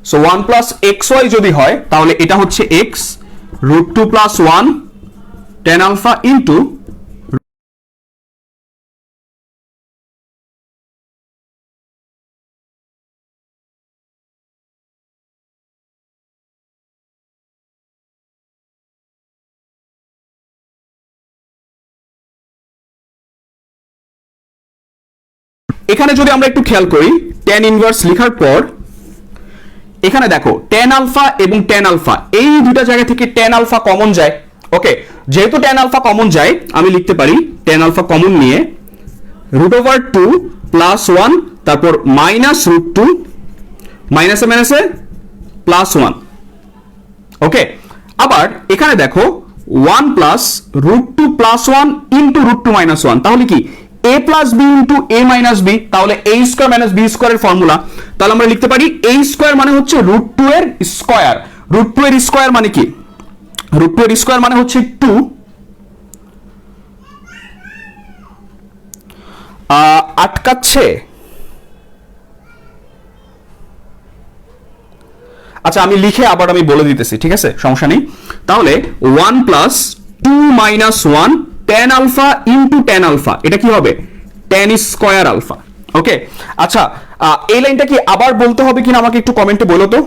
So 1 plus xy যদি হয় তাহলে এটা হচ্ছে x √2 plus 1 tan alpha into এখানে যদি আমরা একটু খেয়াল করি, tan ইনভার্স লেখার পর এখানে দেখো tan আলফা এবং tan আলফা এই দুটো জায়গা থেকে tan আলফা কমন যায়। ওকে, যেহেতু tan আলফা কমন যায় আমি লিখতে পারি tan আলফা কমন নিয়ে √2 প্লাস 1 তারপর মাইনাস √2 মাইনাসে মাইনাসে প্লাস 1। ওকে, আবার এখানে দেখো 1 প্লাস √2 প্লাস 1 ইন্টু √2 মাইনাস 1, তাহলে কি a plus b into a minus b, তাহলে a স্কয়ার মাইনাস b স্কয়ারের ফর্মুলা। তাহলে আমরা লিখতে পারি a স্কয়ার মানে হচ্ছে √2 এর স্কয়ার। √2 এর স্কয়ার মানে কি? √2 এর স্কয়ার মানে হচ্ছে 2। আটকাচ্ছে, আচ্ছা আমি লিখে আবার আমি বলে দিতেছি, ঠিক আছে, সমস্যা নেই। তাহলে 1 plus 2 minus 1 tan alpha into tan alpha, এটা কি হবে? tan square alpha. ওকে, আচ্ছা এই লাইনটা কি আবার বলতে হবে কিনা আমাকে একটু কমেন্টে বলো তো।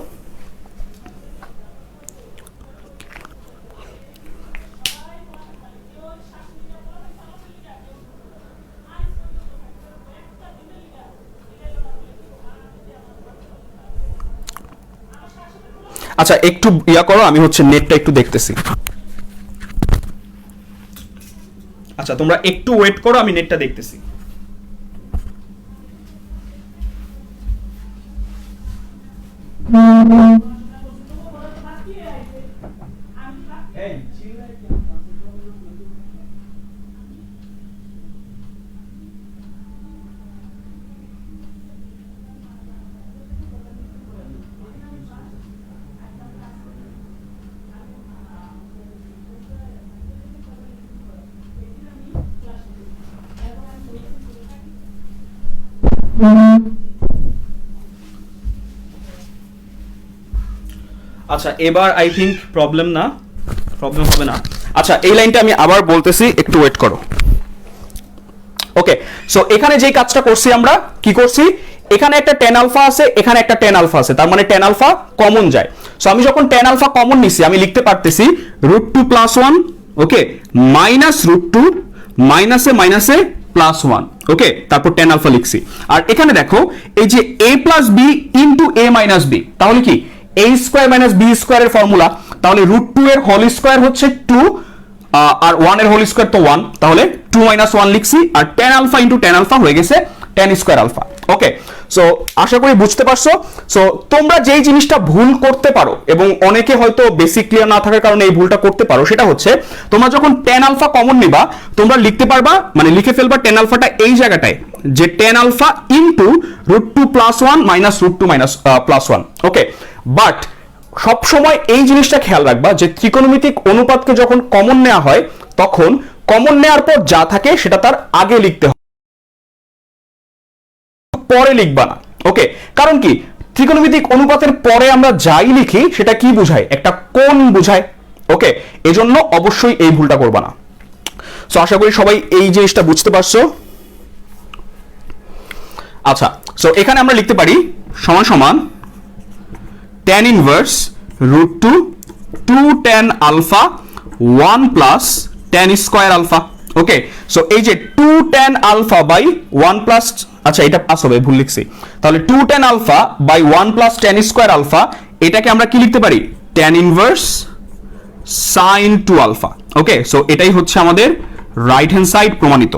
আচ্ছা একটু ইয়া করো, আমি হচ্ছে নেটটা একটু দেখতেছি। আচ্ছা তোমরা একটু ওয়েট করো, আমি নেটটা দেখতেছি। আচ্ছা এবার আই থিংক প্রবলেম হবে না। আচ্ছা এই লাইনটা আমি আবার বলতেছি, একটু ওয়েট করো। ওকে, সো এখানে যে কাজটা করছি আমরা কি করছি, এখানে একটা tan আলফা আছে, এখানে একটা tan আলফা আছে, তার মানে tan আলফা কমন যায়। সো আমি যখন tan আলফা কমন নিছি আমি লিখতে পারতেছি √2 প্লাস 1, ওকে, মাইনাস √2 মাইনাসে মাইনাসে প্লাস 1। ওকে, তারপর tan আলফা লিখছি। আর এখানে দেখো এই যে a plus b into a minus b, তাহলে কি a স্কয়ার মাইনাস b স্কয়ারের ফর্মুলা। তাহলে √2 এর হোল স্কয়ার হচ্ছে 2 আর 1 এর হোল স্কয়ার তো 1, তাহলে 2 মাইনাস 1 লিখছি। আর tan alpha into tan alpha হয়ে গেছে tan square alpha. Okay, so আশা করি বুঝতে পারছো। সো তোমরা যেই জিনিসটা ভুল করতে পারো, এবং অনেকে হয়তো বেসিক ক্লিয়ার না থাকার কারণে এই ভুলটা করতে পারো, সেটা হচ্ছে তোমরা যখন টেন আলফা কমন নিবা, তোমরা লিখতে পারবা, মানে লিখে ফেলবা টেন আলফাটা এই জায়গাটায়, যে tan alpha into √2 + 1 minus √2 minus +1। Okay, but সবসময় এই জিনিসটা খেয়াল রাখবা যে ত্রিকোণমিতিক অনুপাতকে যখন কমন নেওয়া হয়, তখন কমন নেওয়ার পর যা থাকে সেটা তার আগে লিখতে হয়, পরে লিখবা না। ওকে, কারণ কি, ত্রিকোণমিতিক অনুপাতের পরে আমরা যাই লিখি সেটা কি বোঝায়, একটা কোণ বোঝায়। ওকে, এজন্য অবশ্যই এই ভুলটা করবা না। সো আশা করি সবাই এই জিনিসটা বুঝতে পারছো। আচ্ছা, সো এখানে আমরা লিখতে পারি সমান সমান tan inverse √2 2 tan alpha 1 plus tan square alpha. Okay, so এই যে 2 tan আলফা বাই 1 প্লাস, আচ্ছা এটা পাস হবে, ভুল লিখছি, তাহলে 2 tan alpha by 1 plus tan square alpha, এটাকে আমরা কি লিখতে পারি, tan inverse sin 2 alpha. Okay, so এটাই হচ্ছে আমাদের রাইট হ্যান্ড সাইড প্রমাণিত।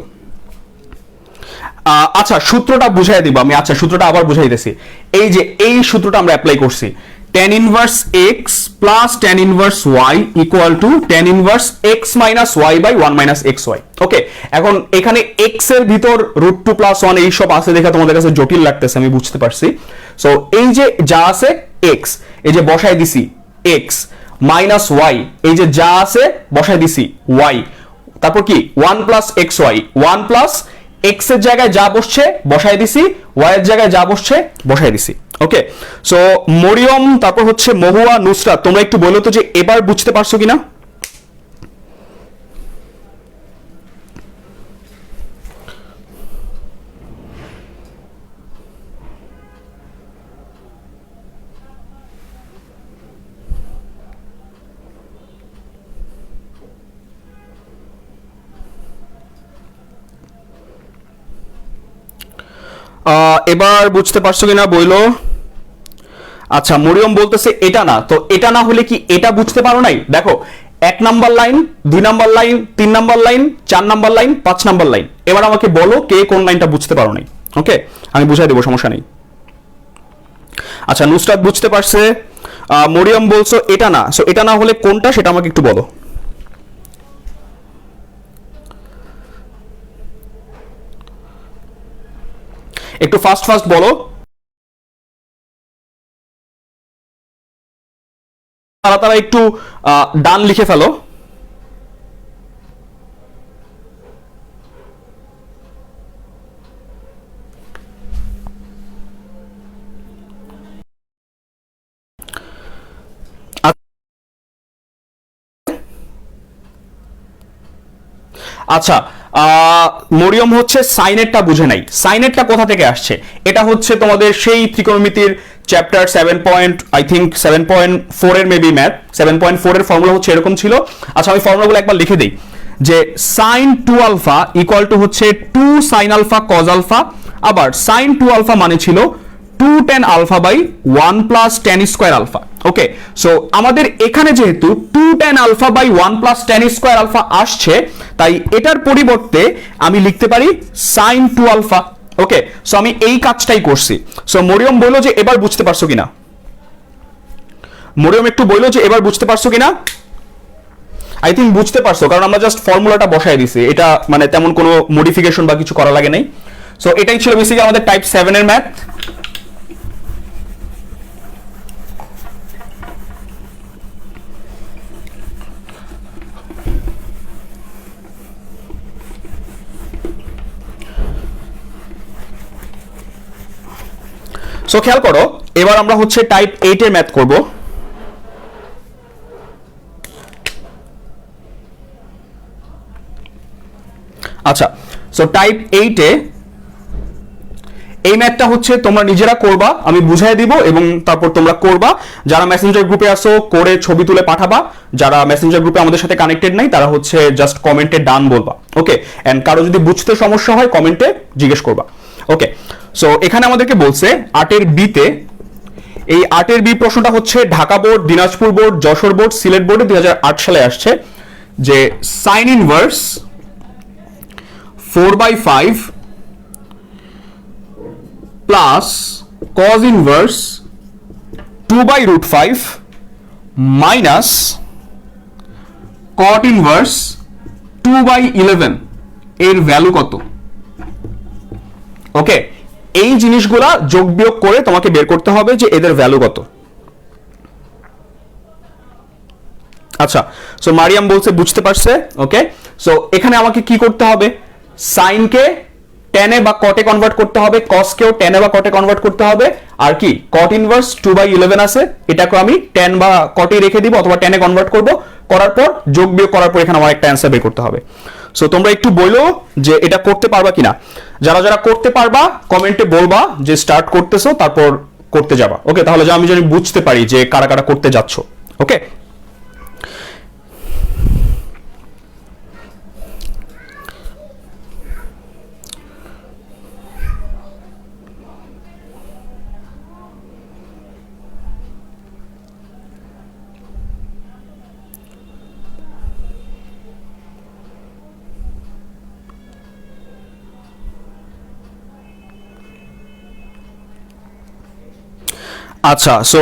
আচ্ছা, সূত্রটা বুঝাই দিব আমি। আচ্ছা, সূত্রটা আবার বুঝাই দিতেছি। এই যে এই সূত্রটা আমরা অ্যাপ্লাই করছি, tan inverse x plus tan inverse y equal to tan inverse x minus y by 1 minus xy। Okay, এখন এখানে x এর ভিতর √2 + 1 এই সব আছে দেখে তোমাদের কাছে জটিল লাগতেছে, আমি বুঝতে পারছি। সো এই যে যা আছে x, এই যে বসাই দিছি x মাইনাস y, এই যে যা আছে বসাই দিছি y, তারপর কি 1 প্লাস xy, 1 প্লাস x এর জায়গায় যা বসছে বসাই দিছি, y এর জায়গায় যা বসছে বসাই দিছি। ওকে, সো মরিয়ম, তারপর হচ্ছে মহুয়া, নুসরাত, তোমরা একটু বলো তো যে এবার বুঝতে পারছো কিনা। এবার বুঝতে পারছো কিনা বইলো। আচ্ছা, মরিয়ম বলতেছে এটা না, তো এটা না হলে কি এটা বুঝতে পারো নাই? দেখো, 1 number line, 2 number line, 3 number line, 4 number line, 5 number line. এবার আমাকে বলো কে কোন লাইনটা বুঝতে পারো নাই। ওকে, আমি বুঝাই দেবো, সমস্যা নেই। আচ্ছা, নুসরাত বুঝতে পারছে, মরিয়ম বলছো এটা না, সো এটা না হলে কোনটা সেটা আমাকে একটু বলো। একটু ফাস্ট ফাস্ট বলো, তারা একটু ডান লিখে ফেলো। আচ্ছা, মরিয়ম হচ্ছে সাইনেরটা বুঝে নাই। সাইনেরটা কোথা থেকে আসছে? এটা হচ্ছে তোমাদের সেই ত্রিকোণমিতির চ্যাপ্টার 7.4 এর মেবি ম্যাথ 7.4 এর ফর্মুলা হচ্ছে এরকম ছিল। আচ্ছা, আমি ফর্মুলাগুলো একবার লিখে দেই, যে sin 2 আলফা ইকুয়াল টু হচ্ছে 2 sin আলফা cos আলফা, আবার sin 2 আলফা মানে ছিল 2 tan alpha by 1 plus tan square alpha. Okay, so আমাদের এখানে যেহেতু 2 tan alpha by 1 plus tan square alpha আসছে, তাই এটার পরিবর্তে আমি লিখতে পারি sin 2 আলফা। ওকে, সো আমি এই কাজটাই করছি। সো মরিয়ম বললো যে এবার বুঝতে পারছো কিনা, মরিয়ম একটু বললো যে এবার বুঝতে পারছো কিনা। আই থিঙ্ক বুঝতে পারছো, কারণ আমরা জাস্ট ফর্মুলাটা বসাই দিছি, এটা মানে তেমন কোনো মডিফিকেশন বা কিছু করা লাগে নাই। সো এটাই ছিল বেসিক্যালি আমাদের টাইপ 7 এর ম্যাথ। সো খেয়াল করো, এবার আমরা হচ্ছে টাইপ 8 এর ম্যাথ করব। আচ্ছা, সো টাইপ 8 এ এই ম্যাথটা হচ্ছে তোমরা নিজেরা করবা, আমি বুঝাই দিব এবং তারপর তোমরা করবা। যারা মেসেঞ্জার গ্রুপে আসো করে ছবি তুলে পাঠাবা, যারা মেসেঞ্জার গ্রুপে আমাদের সাথে কানেক্টেড নাই তারা হচ্ছে জাস্ট কমেন্টে ডান বলবা। ওকে, এন্ড কারো যদি বুঝতে সমস্যা হয় কমেন্টে জিজ্ঞেস করবা। ওকে, সো এখানে আমাদেরকে বলছে 8 এর বি তে, এই 8 এর বি প্রশ্নটা হচ্ছে Dhaka board, Dinajpur board, Jessore board, Sylhet বোর্ডে 2008 সালে আসছে, যে sign inverse 4/5 plus cos inverse 2/√5 minus cot inverse 2/11 এর ভ্যালু কত? ওকে, এই জিনিসগুলা যোগ বিয়োগ করে তোমাকে বের করতে হবে যে এদের ভ্যালু কত। আচ্ছা, সো মারিয়াম বলছে বুঝতে পারছে। ওকে, সো এখানে আমাকে কি করতে হবে? সাইনকে টেনে বা কটে কনভার্ট করতে হবে, কসকেও টেনে বা কটে কনভার্ট করতে হবে, আর কি কট ইনভার্স 2/11 আছে, এটাকে আমি টেন বা কটে রেখে দিব অথবা টেনে কনভার্ট করব, করার পর যোগ বিয়োগ করার পর এখানে আমার একটা অ্যান্সার বের করতে হবে। সো তোমরা একটু বলো যে এটা করতে পারবা কিনা। যারা যারা করতে পারবা কমেন্টে বলবা যে স্টার্ট করতেছো, তারপর করতে যাবা। ওকে, তাহলে আমি জানি বুঝতে পারি যে কারা কারা করতে যাচ্ছ। ওকে, আচ্ছা, সো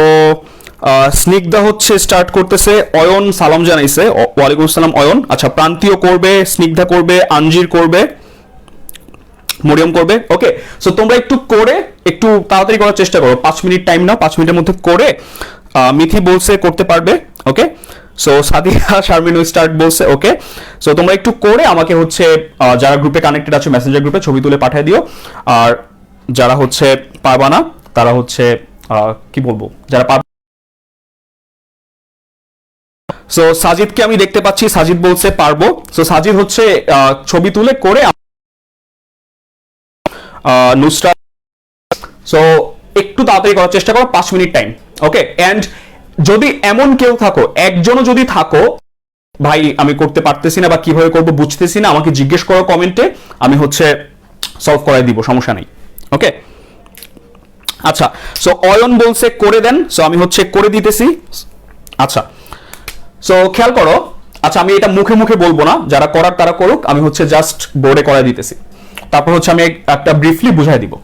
স্নিগ্ধা হচ্ছে স্টার্ট করতেছে, অয়ন সালাম জানাইছে, ওয়ালাইকুম আসসালাম অয়ন। আচ্ছা, প্রান্তীয় করবে, স্নিগ্ধা করবে, আঞ্জির করবে, মরিয়ম করবে। ওকে, সো তোমরা একটু করে একটু তাড়াতাড়ি করার চেষ্টা করো, 5 মিনিট টাইম নাও, 5 মিনিটের মধ্যে করে। মিথি বলছে করতে পারবে। ওকে, সো সাদিয়া শারমিন স্টার্ট বলছে। ওকে, সো তোমরা একটু করে আমাকে হচ্ছে যারা গ্রুপে কানেক্টেড আছে মেসেঞ্জার গ্রুপে ছবি তুলে পাঠিয়ে দিও। আর যারা হচ্ছে পারবা না তারা হচ্ছে কি বলবো, যারা পারবে। সো সাজিদকে আমি দেখতে পাচ্ছি, সাজিদ বলছে পারবো। সো সাজিদ হচ্ছে ছবি তুলে করে নুসরাত। সো একটু তাড়াতাড়ি করার চেষ্টা করো, 5 মিনিট টাইম। ওকে, এন্ড যদি এমন কেউ থাকো, একজনও যদি থাকো ভাই আমি করতে পারতেছি না বা কিভাবে করবো বুঝতেছি না, আমাকে জিজ্ঞেস করো কমেন্টে, আমি হচ্ছে সলভ করাই দিব, সমস্যা নেই। ওকে, আচ্ছা, সো অয়ন বলছে করে দেন, সো আমি হচ্ছে করে দিতেছি। আচ্ছা, সো খেয়াল করো। আচ্ছা, আমি এটা মুখে মুখে বলবো না, যারা করার তারা করুক, আমি হচ্ছে জাস্ট বোর্ডে করাই দিতেছি, তারপর হচ্ছে আমি একটা ব্রিফলি বুঝাই দিব।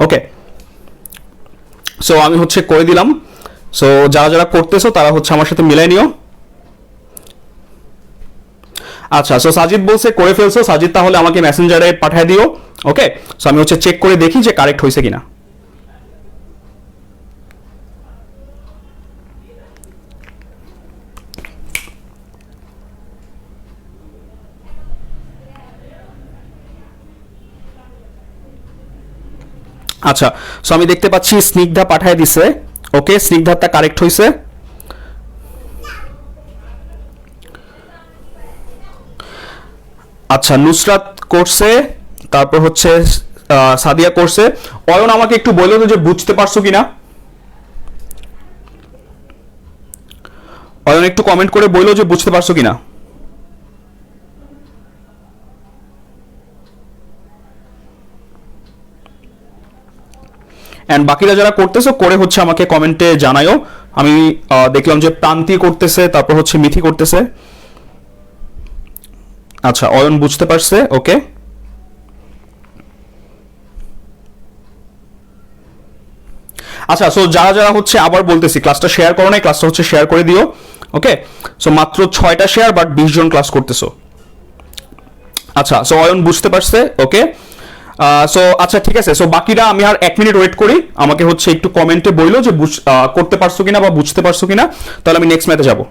ওকে, সো আমি হচ্ছে করে দিলাম। সো যারা যারা করতেছো তারা হচ্ছে আমার সাথে মিলাই নিও। আচ্ছা, সো সাজিদ বলছে করে ফেলছো। সাজিদ তাহলে আমাকে মেসেঞ্জারে পাঠিয়ে দিও। ওকে, সো আমি হচ্ছে চেক করে দেখি যে কারেক্ট হয়েছে কিনা। আচ্ছা, সো আমি দেখতে পাচ্ছি স্নিগ্ধা পাঠিয়ে দিছে। ওকে, স্নিগ্ধাটা কারেক্ট হয়েছে। আচ্ছা, নুসরাত করছে, তারপর হচ্ছে সাদিয়া করছে। অয়ন আমাকে একটু বলো তো যে বুঝতে পারছো কিনা। অয়ন একটু কমেন্ট করে বললো যে বুঝতে পারছো কিনা। এন্ড বাকিরা যারা করতেছো করে হচ্ছে আমাকে কমেন্টে জানায়ও। আমি দেখলাম যে প্রান্তি করতেছে, তারপর হচ্ছে মিথি করতেছে। আচ্ছা, অয়ন বুঝতে পারছে। ওকে, আচ্ছা, সো যারা যারা হচ্ছে আবার বলতেছি ক্লাসটা শেয়ার করো নাই, ক্লাসটা হচ্ছে শেয়ার করে দিও। ওকে, সো মাত্র 6টা শেয়ার বাট 20 জন ক্লাস করতেছো। আচ্ছা, সো অয়ন বুঝতে পারছে। ওকে, সো আচ্ছা ঠিক আছে। সো বাকিরা আমি আর 1 মিনিট ওয়েট করি, আমাকে হচ্ছে একটু কমেন্টে বইলো যে করতে পারছো কিনা বা বুঝতে পারছো কিনা, তাহলে আমি নেক্সট ম্যাথে যাবো।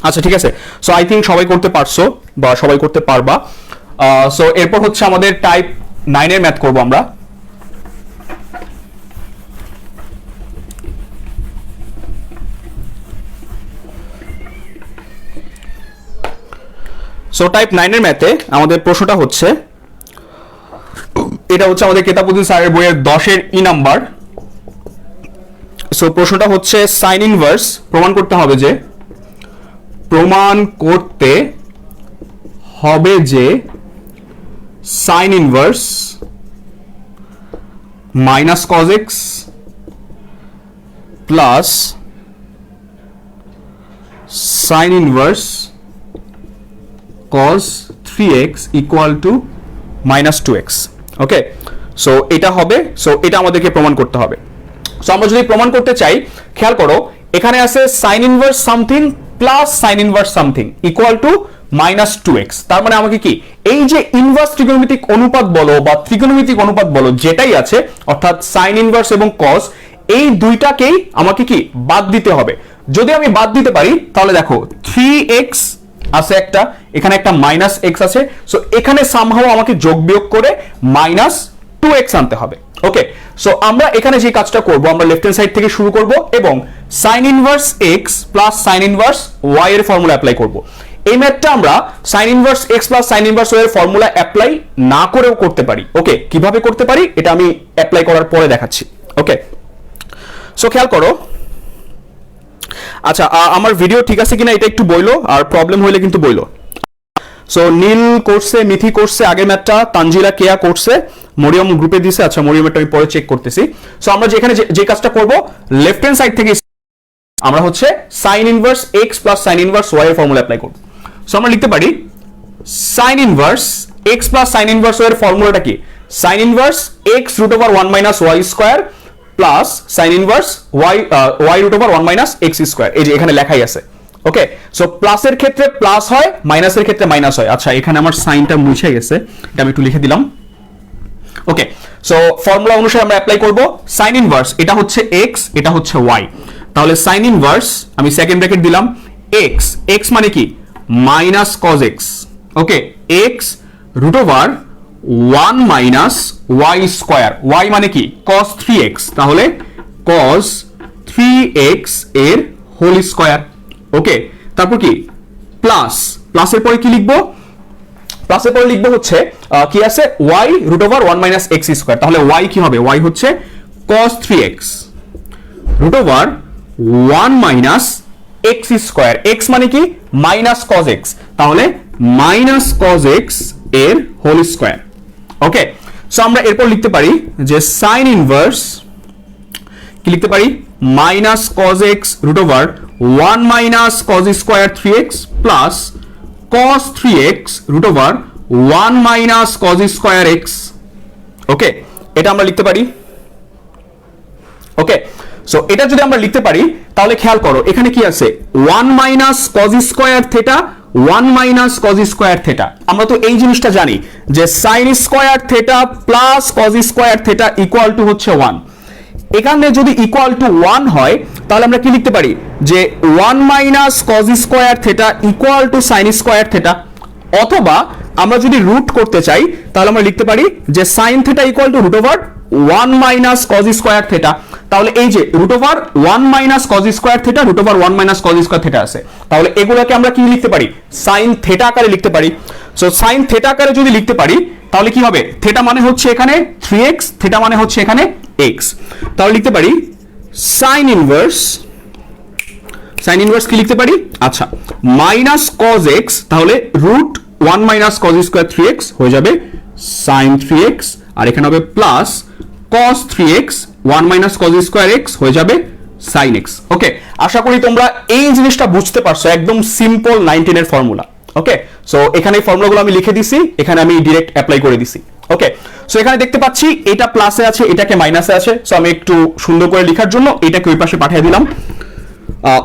আচ্ছা ঠিক আছে, সো আই থিঙ্ক সবাই করতে পারছো বা সবাই করতে পারবা। সো এরপর হচ্ছে আমাদের টাইপ 9 এর ম্যাথ করব আমরা। সো টাইপ 9 এর ম্যাথে আমাদের প্রশ্নটা হচ্ছে, এটা হচ্ছে আমাদের কেতাবুদ্দিন স্যারের বইয়ের 10-এর ই নাম্বার। সো প্রশ্নটা হচ্ছে সাইন ইনভার্স প্রমাণ করতে হবে যে sign inverse minus cos x plus sine inverse cos 3x equal to minus 2x। Okay, so এটা হবে, সো এটা আমাদেরকে প্রমাণ করতে হবে। সো আমরা যদি প্রমাণ করতে চাই, খেয়াল করো এখানে আছে sign inverse something plus sine inverse something equal to minus 2x। তার মানে আমাকে কি এই যে ইনভার্স ত্রিকোণমিতিক অনুপাত বলো বা ত্রিকোণমিতিক অনুপাত বলো যেটাই আছে, অর্থাৎ সাইন ইনভার্স এবং cos, এই দুইটাকেই আমাকে কি বাদ দিতে হবে। যদি আমি বাদ দিতে পারি তাহলে দেখো 3x আছে একটা, এখানে একটা মাইনাস এক্স আছে, সো এখানে সামহাও আমাকে যোগ বিয়োগ করে মাইনাস 2x আনতে হবে। ওকে, সো আমরা এখানে যে কাজটা করব, আমরা লেফট হ্যান্ড সাইড থেকে শুরু করব এবং sine inverse x plus sine inverse y এর ফর্মুলা অ্যাপ্লাই করব। এই ম্যাথটা আমরা sine inverse x plus sine inverse y এর ফর্মুলা অ্যাপ্লাই না করেও করতে পারি। ওকে, কিভাবে করতে পারি এটা আমি অ্যাপ্লাই করার পরে দেখাচ্ছি। ওকে, সো খেয়াল করো। আচ্ছা, আমার ভিডিও ঠিক আছে কিনা এটা একটু বইলো, আর প্রবলেম হইলে কিন্তু বইলো। সো নীল করছে, মিথি করছে আগের ম্যাথটা, তানজিলা কেয়া করছে, মরিয়ম গ্রুপে দিছে। আচ্ছা, মরিয়মেরটা আমি পরে চেক করতেছি। সো আমরা যেখানে যে কাজটা করব, লেফট হ্যান্ড সাইড থেকে আমরা হচ্ছে sine inverse x plus sine inverse y এর ফর্মুলা অ্যাপ্লাই করব। সো আমরা লিখতে পারি sine inverse x plus sine inverse y এর ফর্মুলাটা কি, sine inverse x root over 1 minus Y square plus sine inverse y root over 1 minus x square. এই যে এখানে লেখাই আছে। ওকে, সো প্লাসের ক্ষেত্রে প্লাস হয়, মাইনাসের ক্ষেত্রে মাইনাস হয়। আচ্ছা, এখানে আমার সাইনটা মুছে গেছে, এটা আমি একটু লিখে দিলাম। ওকে, সো ফর্মুলা অনুসারে আমরা অ্যাপ্লাই করব। সাইন ইনভার্স এটা হচ্ছে এক্স, এটা হচ্ছে ওয়াই, তাহলে সাইন ইনভার্স আমি সেকেন্ড ব্র্যাকেট দিলাম এক্স, এক্স মানে কি minus cos X. Okay, X root over 1 minus Y square, Y মানে কি cos 3x, তাহলে cos 3x এর হোল স্কোয়ার। ওকে, তারপর কি প্লাস, প্লাসের পরে কি লিখবো, প্লাসের পরে লিখবো হচ্ছে কি আছে y root over 1 minus x square, তাহলে y কি হবে, y হচ্ছে cos 3x root over 1 minus x square, x মানে কি মাইনাস cos x, তাহলে মাইনাস cos x এর হোল স্কোয়ার। ওকে, সো আমরা এরপর লিখতে পারি যে সাইন ইনভার্স কি লিখতে পারি, minus cos x root over 1 minus cos square 3x plus cos 3x root over 1 minus cos square x। Okay, এটা আমরা লিখতে পারি। ওকে, সো এটা যদি আমরা লিখতে পারি তাহলে খেয়াল করো এখানে কি আছে 1 minus cos square theta 1 minus cos square theta. আমরা তো এই জিনিসটা জানি যে sin square theta plus cos square theta equal to হচ্ছে 1। এখানে যদি ইকুয়াল টু 1 হয় তাহলে আমরা কি লিখতে পারি যে 1 minus cos square theta equal two sin square theta, অথবা আমরা যদি রুট করতে চাই তাহলে আমরা লিখতে পারি যে sin theta equal to root over 1 minus cos square theta. তাহলে এই যে root over 1 minus cos square theta, root over 1 minus cos square theta আছে, তাহলে এগুলোকে আমরা কি লিখতে পারি, sin থিটা আকারে লিখতে পারি। সো sin থিটা আকারে যদি লিখতে পারি তাহলে কি হবে, থিটা মানে হচ্ছে এখানে 3x, থিটা মানে হচ্ছে এখানে x, তাহলে লিখতে পারি sin ইনভার্স, sin ইনভার্স কি লিখতে পারি, আচ্ছা মাইনাস cos x, তাহলে root 1 minus cos square 3x হয়ে যাবে sin 3x, আর এখানে হবে plus cos 3x 1 minus cos square x হয়ে যাবে sin x। ওকে, আশা করি তোমরা এই জিনিসটা বুঝতে পারছো, একদম সিম্পল 19 এর ফর্মুলা। ওকে, সো এখানে এই ফর্মুলাগুলো আমি লিখে দিছি, এখানে আমি ডাইরেক্ট অ্যাপ্লাই করে দিছি। ওকে, সো এখানে দেখতে পাচ্ছি এটা প্লাসে আছে, এটাকে মাইনাসে আছে, সো আমি একটু সুন্দর করে লেখার জন্য এটাকে ওই পাশে পাঠিয়ে দিলাম,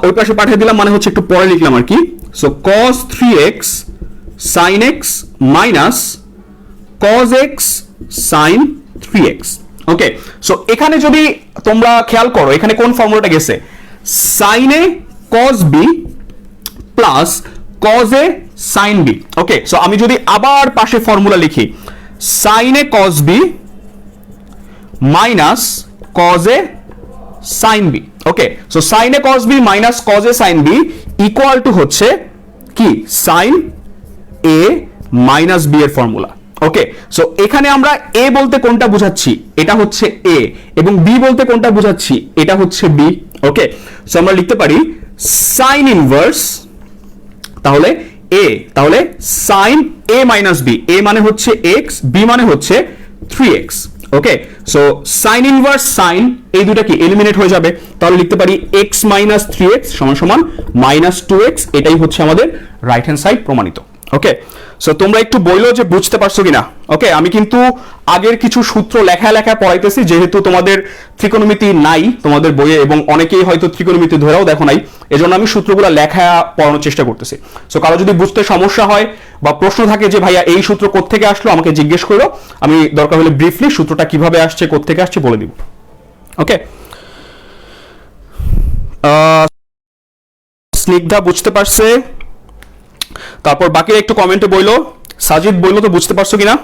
ওই পাশে পাঠিয়ে দিলাম মানে হচ্ছে একটু পরে লিখলাম আর কি। So cos 3x sin x minus cos x sin 3x। Okay, so এখানে যদি তোমরা খেয়াল করো এখানে কোন ফর্মুলাটা গেছে, sin a cos b plus cos a sin b। Okay, so আমি যদি আবার পাশে ফর্মুলা লিখি sin a cos b minus cos a sin b। Okay, so sin a cos b minus cos a sin b equal to হচ্ছে কি sin a minus b এর formula. ওকে, so এখানে আমরা a বলতে কোনটা বোঝাচ্ছি, এটা হচ্ছে a, এবং b বলতে কোনটা বোঝাচ্ছি, এটা হচ্ছে b। ওকে, সো আমরা লিখতে পারি sin ইনভার্স, তাহলে a, তাহলে sin a minus b, a মানে হচ্ছে x, b মানে হচ্ছে 3x। Okay, so sin inverse sin, এই দুটো কি এলিমিনেট হয়ে যাবে, তাহলে লিখতে পারি x মাইনাস 3x সমান সমান মাইনাস 2x, এটাই হচ্ছে আমাদের রাইট হ্যান্ড সাইড প্রমাণিত। ওকে, সো তোমরা একটু বইলো যে বুঝতে পারছো কিনা। ওকে, আমি কিন্তু আগের কিছু সূত্র লেখা পড়াইতেছি, যেহেতু তোমাদের ত্রিকোণমিতি নাই তোমাদের বইয়ে, এবং অনেকেই হয়তো ত্রিকোণমিতি ধরেও দেখো নাই, এজন্য আমি সূত্রগুলো লেখা পড়ানোর চেষ্টা করতেছি। সো কারো যদি বুঝতে সমস্যা হয় বা প্রশ্ন থাকে যে ভাইয়া এই সূত্র কোত্থেকে আসলো, আমাকে জিজ্ঞেস করো, আমি দরকার হলে ব্রিফলি সূত্রটা কিভাবে আসছে কোত্থেকে আসছে বলে দিব। ওকে, স্নিগ্ধা বুঝতে পারছে, তারপর বাকিরা একটু কমেন্টে বইলো, সাজিদ বইলো তো বুঝতে পারছো কিনা।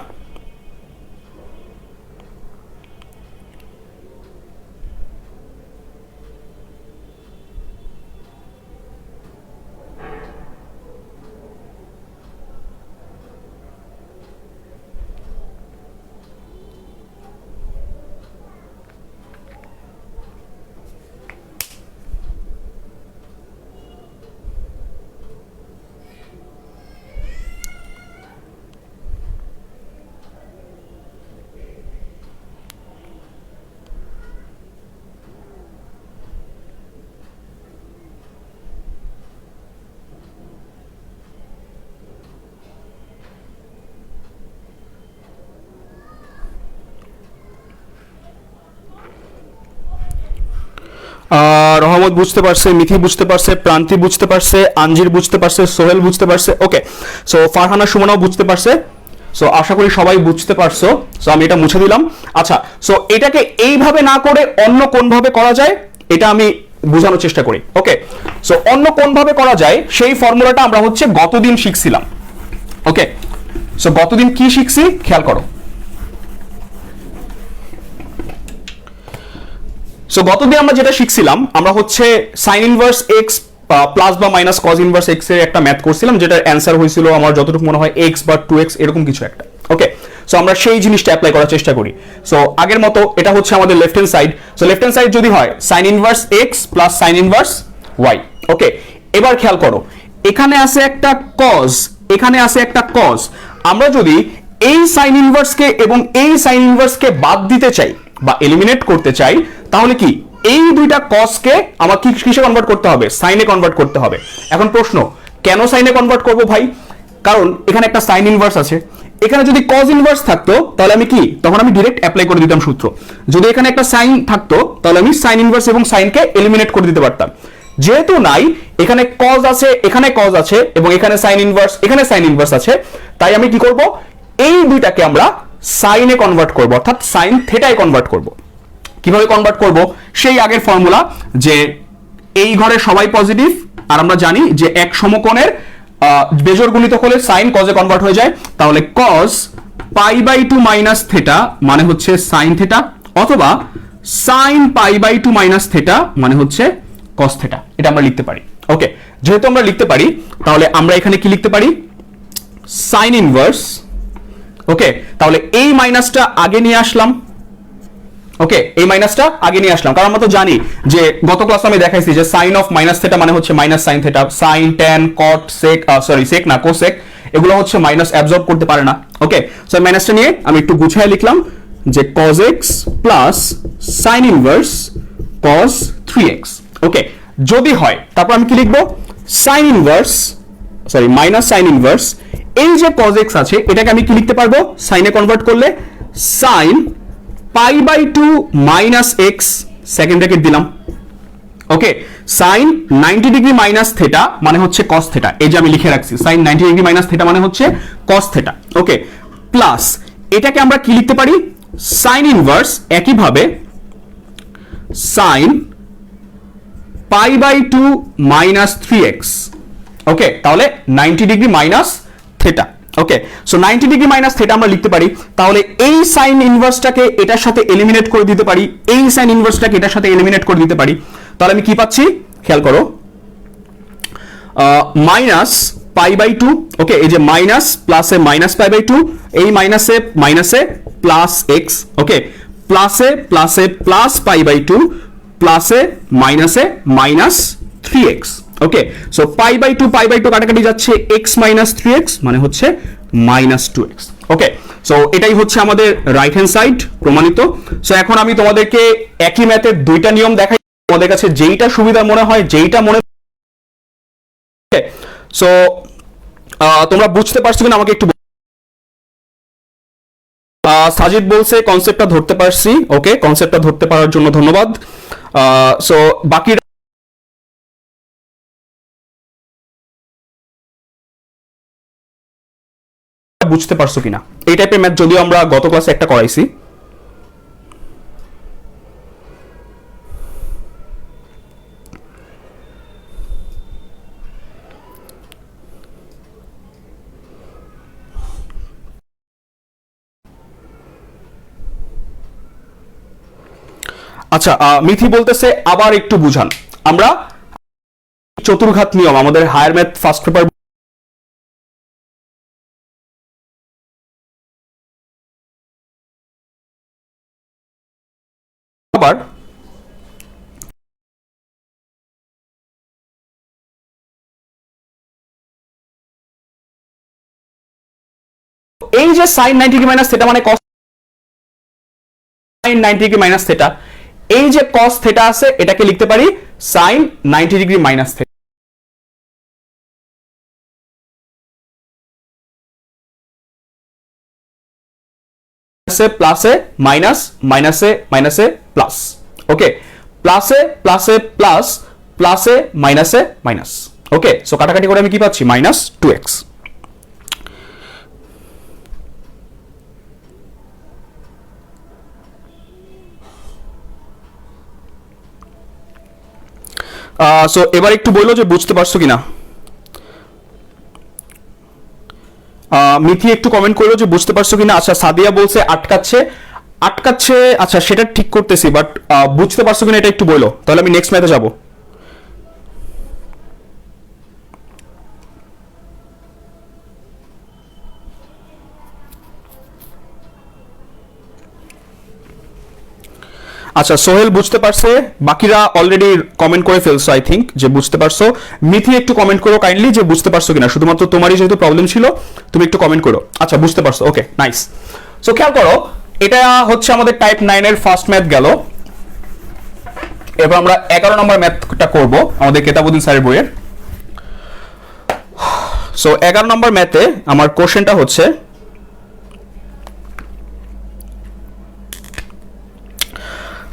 রহমত বুঝতে পারছে, মিথি বুঝতে পারছে, প্রান্তি বুঝতে পারছে, আঞ্জির বুঝতে পারছে, সোহেল বুঝতে পারছে। ওকে, সো ফারহানা সুমনাও বুঝতে পারছে। সো আশা করি সবাই বুঝতে পারছো। সো আমি এটা মুছে দিলাম। আচ্ছা, সো এটাকে এইভাবে না করে অন্য কোন ভাবে করা যায় এটা আমি বোঝানোর চেষ্টা করি। ওকে, সো অন্য কোন ভাবে করা যায় সেই ফর্মুলাটা আমরা হচ্ছে গতদিন শিখছিলাম। ওকে, সো গতদিন কি শিখছি খেয়াল করো। সো গতদিন আমরা যেটা শিখছিলাম, আমরা হচ্ছে sin ইনভার্স x প্লাস বা মাইনাস cos ইনভার্স x এর একটা ম্যাথ করছিলাম, যেটার অ্যান্সার হয়েছিল আমার যতটুকু মনে হয় x বা 2x এরকম কিছু একটা। ওকে, সো আমরা সেই জিনিসটা অ্যাপ্লাই করার চেষ্টা করি। সো আগের মতো এটা হচ্ছে আমাদের left hand side. So left hand side যদি হয় sin inverse x plus sin inverse y। ওকে, এবার খেয়াল করো, এখানে আছে একটা cos, এখানে আছে একটা cos। আমরা যদি এই sin ইনভার্সকে এবং এই sin ইনভার্সকে বাদ দিতে চাই বা এলিমিনেট করতে চাই, তাহলে কি এই দুইটা cos কে আমার কিসে কনভার্ট করতে হবে, সাইনে কনভার্ট করতে হবে। এখন প্রশ্ন, কেন সাইনে কনভার্ট করব ভাই? কারণ এখানে একটা sin ইনভার্স আছে, এখানে যদি cos ইনভার্স থাকতো তাহলে আমি কি, তখন আমি ডাইরেক্ট অ্যাপ্লাই করে দিতাম সূত্র। যদি এখানে একটা sin থাকতো তাহলে আমি sin ইনভার্স এবং sin কে এলিমিনেট করে দিতে পারতাম। যেহেতু নাই, এখানে cos আছে, এখানে cos আছে, এবং এখানে sin ইনভার্স, এখানে sin ইনভার্স আছে, তাই আমি কি করব, এই দুইটাকে আমরা সাইনে কনভার্ট করব, অর্থাৎ sin থিটায় কনভার্ট করব। কিভাবে কনভার্ট করব? সেই আগের ফর্মুলা, যে এই ঘরে সবাই পজিটিভ, আর আমরা জানি যে এক সমকোণের বেজোড় গুণিতক হলে সাইন কজে কনভার্ট হয়ে যায়, তাহলে cos pi by two minus theta মানে হচ্ছে সাইন থেটা, অথবা sine pi by two minus theta মানে হচ্ছে কস থেটা। এটা আমরা লিখতে পারি। ওকে, যেহেতু আমরা লিখতে পারি তাহলে আমরা এখানে কি লিখতে পারি, সাইন ইনভার্স। ওকে, তাহলে এই মাইনাসটা আগে নিয়ে আসলাম। ওকে, এই মাইনাসটা আগে নিয়ে আসলাম, কারণ আমরা তো জানি যে গত ক্লাসে আমি দেখাইছি যে সাইন অফ মাইনাস থেটা মানে হচ্ছে minus sine theta, sine tan cot sec sec না কোসেক, এগুলো হচ্ছে মাইনাস অ্যাবজর্ব করতে পারে না। ওকে, সো মাইনাসটা নিয়ে আমি একটু গুছিয়ে লিখলাম যে cos x plus sine inverse cos 3x। ওকে, যদি হয় তারপর আমি কি লিখবো, sign inverse minus sine inverse, এই যে cos x আছে এটাকে আমি কি লিখতে পারবো, সাইনে কনভার্ট করলে sine pi by two minus x, second bracket দিলাম। Okay, sine 90 degree minus theta মানে হচ্ছে cos থেটা, এই যে আমি লিখে রাখছি সাইন 90 ডিগ্রি মাইনাস থেটা মানে হচ্ছে cos থেটা। ওকে, প্লাস এটাকে আমরা কি লিখতে পারি, সাইন ইনভার্স একইভাবে sine pi by two minus 3x। Okay, তাহলে 90 degree minus theta. Okay, so 90 degree minus theta আমরা লিখতে পারি, তাহলে এই সাইন ইনভার্সটাকে এটার সাথে এলিমিনেট করে দিতে পারি, এই সাইন ইনভার্সটাকে এটার সাথে এলিমিনেট করে দিতে পারি। তাহলে আমি কি পাচ্ছি খেয়াল করো, মাইনাস পাই বাই টু। ওকে, এই যে মাইনাস প্লাসে মাইনাস পাই বাই টু, এই মাইনাসে মাইনাসে প্লাস এক্স। ওকে, প্লাসে প্লাসে প্লাস পাই বাই টু, প্লাসে মাইনাসে minus 3x। Okay, so pi by two কাটাকাটি যাচ্ছে, x মাইনাস 3x মানে হচ্ছে মাইনাস 2x। ওকে, সো এটাই হচ্ছে আমাদের রাইট হ্যান্ড সাইড প্রমাণিত। সো এখন আমি তোমাদেরকে একই ম্যাথের দুইটা নিয়ম দেখাই, তোমাদের কাছে যেইটা সুবিধা মনে হয়, যেইটা মনে, সো তোমরা বুঝতে পারছো কিনা আমাকে একটু। সাজিদ বলছে কনসেপ্টটা ধরতে পারছি। ওকে, কনসেপ্টটা ধরতে পারার জন্য ধন্যবাদ। সো বাকি বুঝতে পারছো কিনা, এই টাইপের ম্যাথ যদিও আমরা গত ক্লাসে একটা করাইছি। আচ্ছা, মিথি বলতেছে আবার একটু বুঝান। আমরা চতুর্ঘাত নিয়ম আমাদের হায়ার ম্যাথ ফার্স্ট পেপার আবার এই যে সাইন 90 ডিগ্রি মাইনাস থেটা মানে cos sine 90 degree minus theta, এই যে cos থেটা আছে এটাকে লিখতে পারি সাইন 90 ডিগ্রি মাইনাস থেটা। প্লাসে মাইনাস, মাইনাসে মাইনাসে প্লাস। ওকে, প্লাসে প্লাসে প্লাস, প্লাসে মাইনাসে মাইনাস। ওকে, সো কাটাকাটি করে আমি কি পাচ্ছি, মাইনাস 2x। সো এবার একটু বললো যে বুঝতে পারছো কিনা। মিথি একটু কমেন্ট করলো যে বুঝতে পারছো কিনা। আচ্ছা, সাদিয়া বলছে আটকাচ্ছে। আচ্ছা সেটা ঠিক করতেছি, বাট বুঝতে পারছো কিনা এটা একটু বলো, তাহলে আমি নেক্সট ম্যাথে যাবো। আচ্ছা, সোহেল বুঝতে পারছে, বাকিরা অলরেডি কমেন্ট করে ফেলছো আই থিঙ্ক যে বুঝতে পারছো। মিথি একটু কমেন্ট করো কাইন্ডলি যে বুঝতে পারছো কিনা, শুধুমাত্র তোমারই যেহেতু প্রবলেম ছিল তুমি একটু কমেন্ট করো। আচ্ছা, বুঝতে পারছো, ওকে নাইস। সো খেয়াল করো, এটা হচ্ছে আমাদের টাইপ 9 এর ফার্স্ট ম্যাথ গেল। এবার আমরা 11 নম্বর ম্যাথটা করব আমাদের কেতাবুদ্দিন স্যারের বইয়ের। সো 11 নম্বর ম্যাথে আমার কোশ্চেনটা হচ্ছে,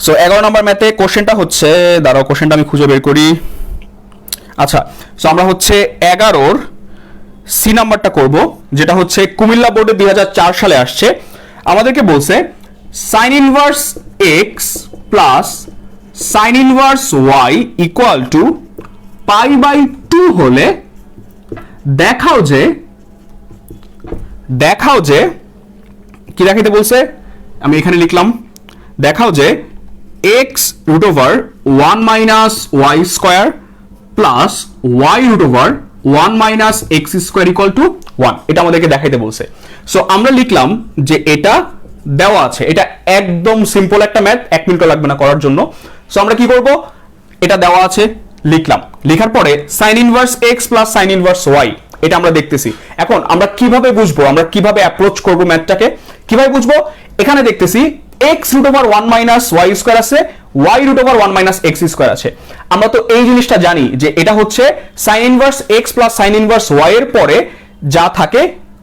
সো 11 নম্বর ম্যাথে কোশ্চেনটা হচ্ছে, দাঁড়াও কোশ্চেনটা আমি খুঁজে বের করি। আচ্ছা, সো আমরা হচ্ছে 11-র সি নাম্বারটা করব, যেটা হচ্ছে কুমিল্লা বোর্ডে 2004 সালে আসছে। আমাদেরকে বলছে sine inverse x plus sine inverse y equal to pi by 2 হলে দেখাও যে কি দেখাইতে বলছে, আমি এখানে লিখলাম দেখাও যে x root over 1 minus Y square plus y root over 1 minus x square equal to 1, এটা আমাদেরকে দেখাইতে বলছে। সো আমরা লিখলাম যে এটা দেওয়া আছে, এটা একদম সিম্পল একটা ম্যাথ, 1 মিনিটও লাগবে না করার জন্য। সো আমরা কি করব, এটা দেওয়া আছে লিখলাম, লেখার পরে sine inverse x plus sine inverse y, এটা আমরা দেখতেছি। এখন আমরা কিভাবে বুঝবো, আমরা কিভাবে অ্যাপ্রোচ করব ম্যাথটাকে, কিভাবে বুঝবো, এখানে দেখতেছি x root over 1 minus Y square আছে, y root over 1 minus x square আছে। আমরা তো এই জিনিসটা জানি যে এটা হচ্ছে sine inverse x plus sine inverse y এর পরে যা থাকে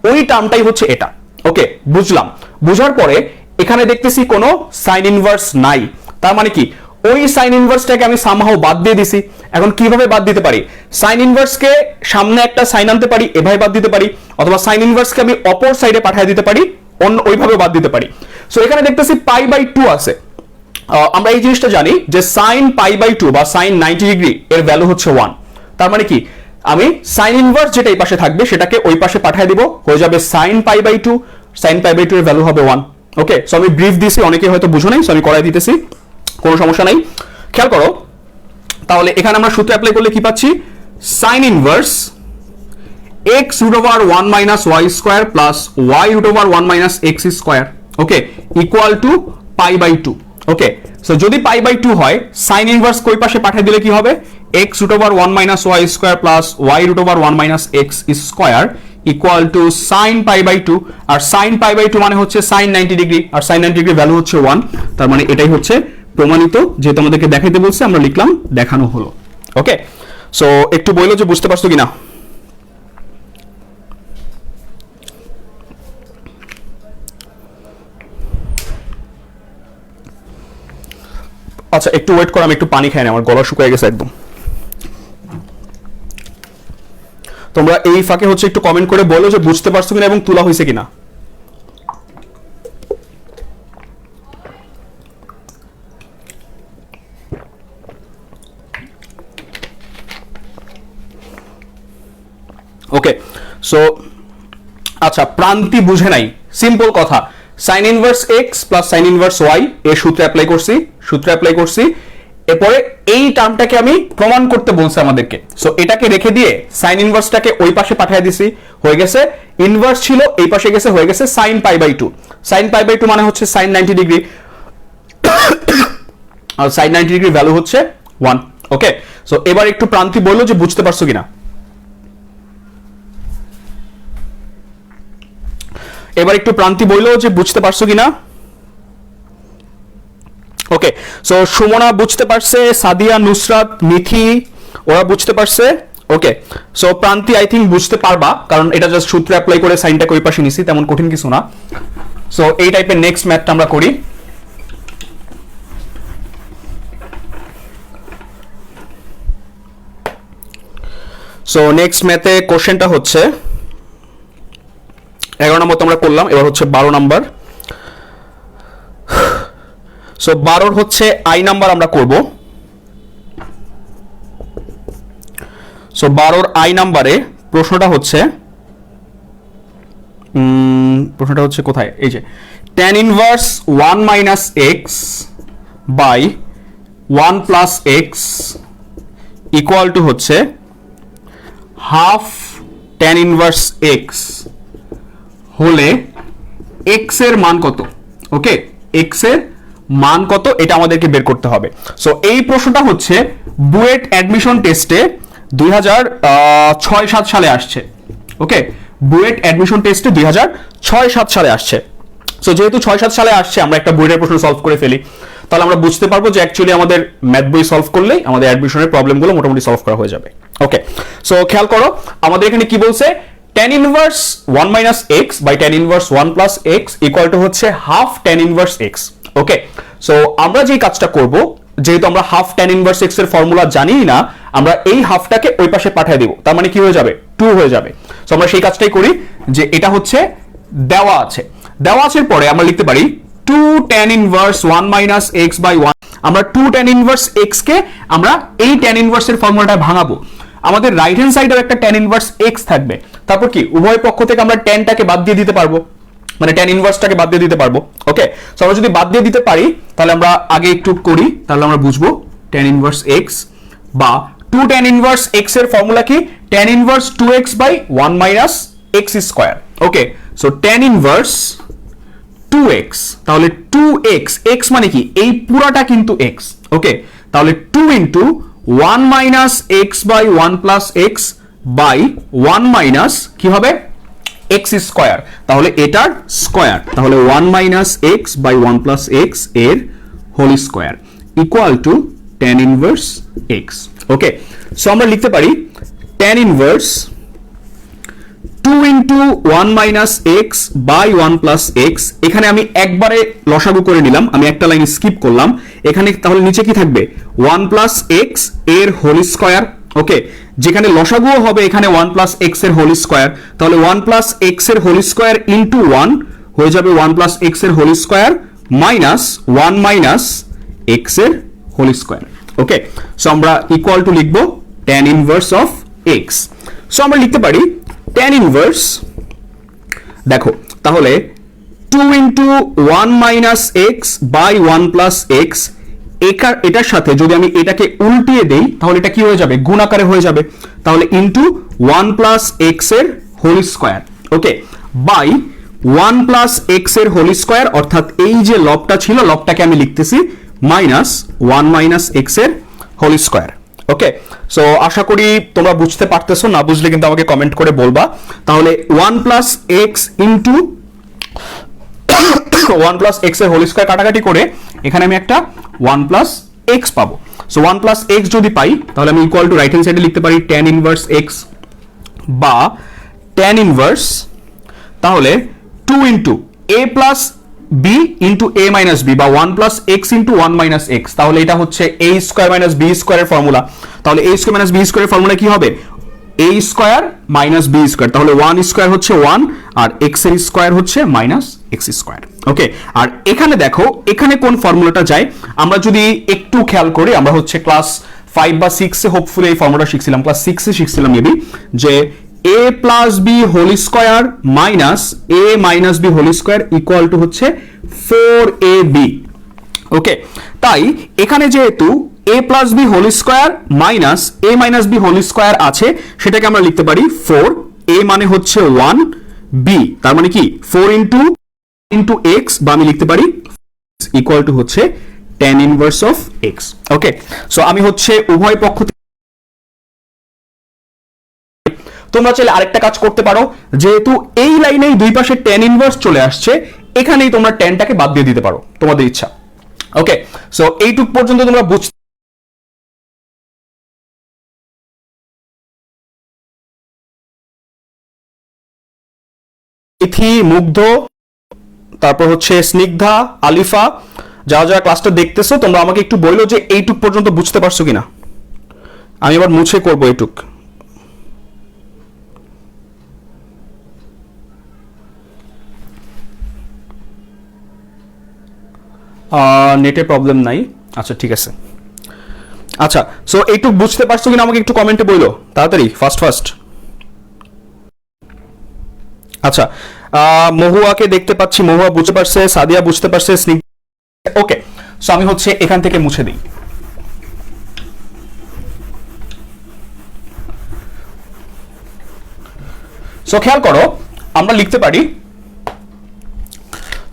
ওই টার্মটাই হচ্ছে এটা। ওকে, বুঝলাম। বুঝার পরে এখানে দেখতেছি কোনো সাইন ইনভার্স নাই, তার মানে কি ওই সাইন ইনভার্সটাকে আমি সামহাও বাদ দিয়ে দিছি। এখন কিভাবে বাদ দিতে পারি, সাইন ইনভার্সকে সামনে একটা সাইন আনতে পারি, এভাবে বাদ দিতে পারি, অথবা সাইন ইনভার্সকে আমি অপর সাইডে পাঠিয়ে দিতে পারি, অন্য ওইভাবে বাদ দিতে পারি। সো এখানে দেখতেছি পাই বাই 2 আছে। আমরা এই জিনিসটা জানি যে সাইন পাই বাই 2 বা সাইন 90 ডিগ্রি এর ভ্যালু হচ্ছে 1। তার মানে কি আমি সাইন ইনভার্স যেটা এই পাশে থাকবে সেটাকে ওই পাশে পাঠিয়ে দিব, হয়ে যাবে sine pi by 2, sine pi by 2 এর ভ্যালু হবে 1। ওকে, সো আমি ব্রিফ দিছি, অনেকে হয়তো বুঝো নাই, সো আমি করাই দিতেছি, কোনো সমস্যা নাই। খেয়াল করো, তাহলে এখানে আমরা সূত্র অ্যাপ্লাই করলে কি পাচ্ছি, sine inverse x root over 1 minus Y square plus y root over 1 minus x square, okay, equal to pi by 2। Okay, so যদি পাই বাই 2 হয়, সাইন ইনভার্স কই পাশে পাঠিয়ে দিলে কি হবে, x root over 1 minus Y square plus y root over 1 minus x square equal to sine pi by 2, আর sine pi by 2 মানে হচ্ছে সাইন 90 ডিগ্রি, আর সাইন 90 ডিগ্রি ভ্যালু হচ্ছে 1। তার মানে এটাই হচ্ছে প্রমাণিত, যেহেতু আমাদেরকে দেখাইতে বলছে আমরা লিখলাম, দেখানো হলো। ওকে, সো একটু বললো যে বুঝতে পারছো কিনা। আচ্ছা, একটু ওয়েট করো, আমি একটু পানি খাই না, আমার গলা শুকিয়ে গেছে একদম। তোমরা এই ফাঁকে হচ্ছে একটু কমেন্ট করে বলো যে বুঝতে পারছো কিনা এবং তোলা হয়েছে কিনা। ওকে, সো আচ্ছা, প্রান্তি বুঝে নাই, সিম্পল কথা, sine inverse x plus sine inverse y এর সূত্র অ্যাপ্লাই করছি, এরপরে এই টার্মটাকে আমি প্রমাণ করতে বলছে আমাদেরকে। সো এটাকে রেখে দিয়ে সাইন ইনভার্সটাকে ওই পাশে পাঠিয়ে দিছি, হয়ে গেছে ইনভার্স ছিল এই পাশে গেছে, হয়ে গেছে sine pi by 2। Sine pi by 2 মানে হচ্ছে সাইন 90 ডিগ্রি, আর সাইন 90 ডিগ্রি ভ্যালু হচ্ছে 1। ওকে, সো এবার একটু প্রান্তি বললো যে বুঝতে পারছো কিনা। এবার একটু প্রান্তি বললো যে বুঝতে পারছো কিনা। ওকে, সো সুমনা বুঝতে পারছে, সাদিয়া, নুসরাত, মিথি ওরা বুঝতে পারছে। ওকে, সো প্রান্তি আই থিঙ্ক বুঝতে পারবা, কারণ এটা জাস্ট সূত্র অ্যাপ্লাই করে সাইনটাকে ওই পাশে নিছি, তেমন কঠিন কিছু না। সো এই টাইপের নেক্সট ম্যাথটা আমরা করি। সো নেক্সট ম্যাথে কোশ্চেনটা হচ্ছে 11 নম্বর তো আমরা করলাম, এবার হচ্ছে 12 নাম্বার। সো 12 হচ্ছে আই নাম্বার আমরা করব। সো 12 আই নাম্বারে প্রশ্নটা হচ্ছে কোথায়, এই যে tan inverse 1 minus x by 1 plus x equal to হচ্ছে হাফ tan ইনভার্স এক্স হলে x এর মান কত। ওকে, x এর মান কত এটা আমাদেরকে বের করতে হবে। সো এই প্রশ্নটা হচ্ছে বুয়েট অ্যাডমিশন টেস্টে 2006-07 সালে আসছে। ওকে, বুয়েট অ্যাডমিশন টেস্টে 2006-07 সালে আসছে। সো যেহেতু 6-7 সালে আসছে, আমরা একটা বুয়েটের প্রশ্ন সলভ করে ফেলি, তাহলে আমরা বুঝতে পারবো যে অ্যাকচুয়ালি আমাদের ম্যাথ বই সলভ করলেই আমাদের অ্যাডমিশনের প্রবলেমগুলো মোটামুটি সলভ করা হয়ে যাবে। ওকে, সো খেয়াল করো আমাদের এখানে কি বলছে, tan inverse 1 minus x by tan inverse 1 plus x equal to হচ্ছে half tan inverse x. Okay, so আমরা যে কাজটা করব, যেহেতু আমরা হাফ tan ইনভার্স এক্স এর ফর্মুলা জানি না, আমরা এই হাফটাকে ওই পাশে পাঠিয়ে দিব, তার মানে কি হয়ে যাবে, 2 হয়ে যাবে। সো আমরা সেই কাজটাই করি, যে এটা হচ্ছে দেওয়া আছে, দেওয়া আছে পরে আমরা লিখতে পারি 2 tan inverse 1 minus x by 1। আমরা 2 tan ইনভার্স এক্স কে আমরা এই tan ইনভার্স এর ফর্মুলাটা ভাঙাবো, আমাদের রাইট হ্যান্ড সাইডেও একটা tan ইনভার্স x থাকবে, তারপর কি উভয় পক্ষ থেকে আমরা tanটাকে বাদ দিয়ে দিতে পারবো, মানে tan ইনভার্সটাকে বাদ দিয়ে দিতে পারবো। ওকে, সো আমরা যদি বাদ দিয়ে দিতে পারি তাহলে আমরা আগে একটু করি, তাহলে আমরা বুঝবো tan ইনভার্স x বা 2 tan ইনভার্স x এর ফর্মুলা কি, tan inverse 2x by 1 minus x square. Okay, so tan inverse 2x, তাহলে 2x, x মানে কি এই পুরাটা কিন্তু x। ওকে, তাহলে 2 into 1 minus x by 1 plus x by 1 minus কি হবে x স্কয়ার, তাহলে এটার স্কয়ার, তাহলে 1 minus x by 1 plus x এর whole square equal to tan inverse x। Okay, so আমরা লিখতে পারি tan inverse 2 into 1 minus x by 1 plus x, এখানে আমি একবারে লসাগু করে নিলাম, আমি একটা লাইন স্কিপ করলাম এখানে, তাহলে নিচে কি থাকবে 1 প্লাস x এর হোল স্কয়ার। ওকে, যেখানে লসাগুও হবে এখানে 1 প্লাস x এর হোল স্কয়ার, তাহলে 1 প্লাস x এর হোল স্কয়ার ইনটু 1 হয়ে যাবে 1 প্লাস x এর whole square minus 1 minus x এর হোল স্কয়ার। ওকে, সো আমরা ইকুয়াল টু লিখবো tan inverse of x। So আমরা লিখতে পারি tan ইনভার্স, দেখো তাহলে 2 into 1 minus x by 1 plus x, এটার সাথে যদি আমি এটাকে উল্টিয়ে দেই তাহলে এটা কি হয়ে যাবে, গুণ আকারে হয়ে যাবে, তাহলে ইনটু 1 প্লাস x এর whole square. Okay, by 1 plus x এর হোল স্কয়ার, অর্থাৎ এই যে লবটা ছিল লবটাকে আমি লিখতেছি মাইনাস 1 মাইনাস x এর হোল স্কয়ার। ওকে, সো আশা করি তোমরা বুঝতে পারতেছো, না বুঝলে কিন্তু আমাকে কমেন্ট করে বলবা। তাহলে 1 plus x into 1 plus x এর হোল স্কয়ার কাটাকাটি করে এখানে আমি একটা 1 প্লাস x পাবো। সো 1 প্লাস x যদি পাই তাহলে আমি ইকুয়াল টু রাইট হ্যান্ড সাইডে লিখতে পারি tan ইনভার্স x বা tan ইনভার্স, তাহলে 2 into a plus b into a minus b বা 1 plus x into 1 minus x, তাহলে এটা হচ্ছে a স্কয়ার মাইনাস b স্কয়ারের ফর্মুলা। তাহলে a স্কয়ার মাইনাস b স্কয়ারের ফর্মুলা কি হবে, a square minus b square, তাহলে 1 স্কয়ার হচ্ছে 1 আর x এর স্কয়ার হচ্ছে মাইনাস x স্কয়ার। ওকে, আর এখানে দেখো এখানে কোন ফর্মুলাটা যায়, আমরা যদি একটু খেয়াল করি, আমরা হচ্ছে ক্লাস 5 বা 6 এ হোপফুলি এই ফর্মুলাটা শিখছিলাম, ক্লাস 6 এ শিখছিলাম মেবি, যে a plus b whole square minus a minus b whole square equal to হচ্ছে 4ab। ওকে, তাই এখানে যেহেতু a plus b whole square minus a minus b whole square আছে, সেটাকে আমরা লিখতে পারি 4, a মানে হচ্ছে 1, b তার মানে কি 4 ইনটু x, বা আমি লিখতে পারি ইকুয়াল টু হচ্ছে tan inverse of x। Okay, so আমি হচ্ছে উভয় পক্ষ, তোমরা চাইলে আরেকটা কাজ করতে পারো, যেহেতু এই লাইনেই দুই পাশে tan ইনভার্স চলে আসছে, এখানেই তোমরা tanটাকে বাদ দিয়ে দিতে পারো, তোমাদের ইচ্ছা। ওকে, সো এইটুক পর্যন্ত তোমরা বুঝতে, ইথি, মুগ্ধ, তারপর হচ্ছে স্নিগ্ধা, আলিফা, যারা যারা ক্লাসটা দেখতেছো তোমরা আমাকে একটু বললো যে এইটুক পর্যন্ত বুঝতে পারছো কিনা, আমি আবার মুছে করবো এইটুক। নেটে প্রবলেম নাই, আচ্ছা ঠিক আছে। আচ্ছা, সো এইটুক বুঝতে পারছো কিনা আমাকে একটু কমেন্টে বললো তাড়াতাড়ি, ফাস্ট। আচ্ছা, মহুয়াকে দেখতে পাচ্ছি, মহুয়া বুঝতে পারছে, সাদিয়া বুঝতে পারছে, ওকে, সো আমি হচ্ছে এখান থেকে মুছে দিই। সো খেয়াল করো আমরা লিখতে পারি,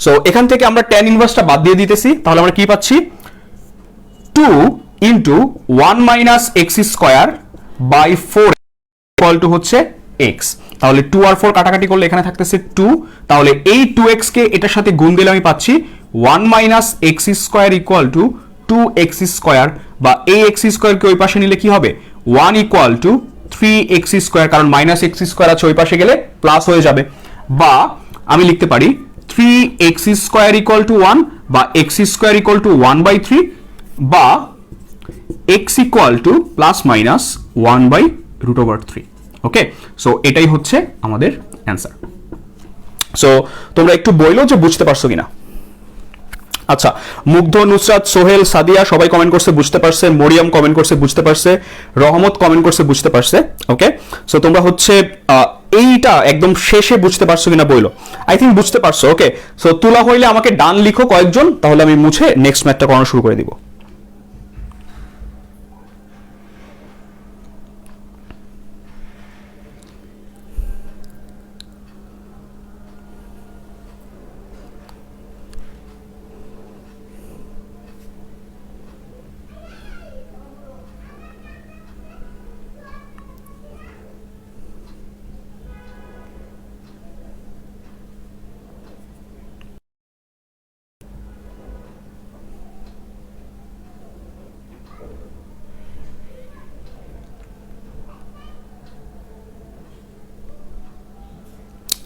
সো এখান থেকে আমরা tan ইনভার্সটা বাদ দিয়ে দিতেছি, তাহলে আমরা কি পাচ্ছি 2 into 1 minus x square by 4 equal to হচ্ছে x, তাহলে 2 আর 4 কাটাকাটি করলে এখানে থাকতেছে 2, তাহলে এই 2x কে এটার সাথে গুণ দিলে আমি পাচ্ছি 1 minus x square equal two 2x square, বা এই x স্কয়ার কে ওই পাশে নিলে কি হবে 1 ইকুয়াল টু 3x স্কয়ার, কারণ মাইনাস x স্কয়ার আছে ওই পাশে গেলে প্লাস হয়ে যাবে, বা আমি লিখতে পারি 3x স্কয়ার ইকুয়াল টু 1 বা x স্কয়ার ইকুয়াল টু 1/3 বা x equal to plus minus 1/√3। Okay, so এটাই হচ্ছে আমাদের অ্যান্সার। সো তোমরা একটু বইলো যে বুঝতে পারছো কিনা। আচ্ছা, মুগ্ধ, নুসরাত, সোহেল, সাদিয়া সবাই কমেন্ট করছে বুঝতে পারছে, মরিয়ম কমেন্ট করছে বুঝতে পারছে, রহমত কমেন্ট করছে বুঝতে পারছে। ওকে, সো তোমরা হচ্ছে এইটা একদম শেষে বুঝতে পারছো কিনা বইলো, আই থিঙ্ক বুঝতে পারছো। ওকে, সো তুলা হইলে আমাকে ডান লিখো কয়েকজন, তাহলে আমি মুছে নেক্সট ম্যাথটা করানো শুরু করে দিব।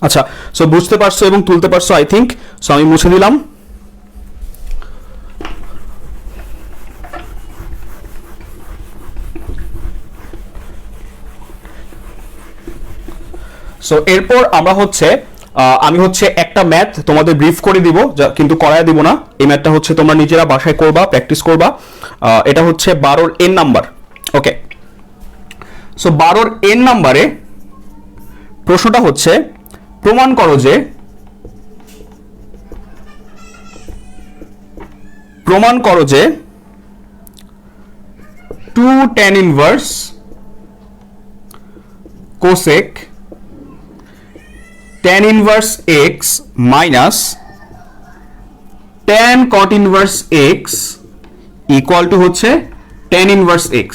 আচ্ছা, সো বুঝতে পারছো এবং তুলতে পারছো আই থিঙ্ক। সো আমি মুছে দিলাম। সো এরপর আমরা হচ্ছে আমি হচ্ছে একটা ম্যাথ তোমাদের ব্রিফ করে দিব, কিন্তু করায় দিব না। এই ম্যাথটা হচ্ছে তোমরা নিজেরা বাসায় করবা, প্র্যাকটিস করবা। এটা হচ্ছে 12 এর নাম্বার। ওকে, সো 12 এর নাম্বারে প্রশ্নটা হচ্ছে প্রমাণ করো যে two tan inverse cosec tan inverse x minus tan cot inverse x equal to হচ্ছে tan inverse x।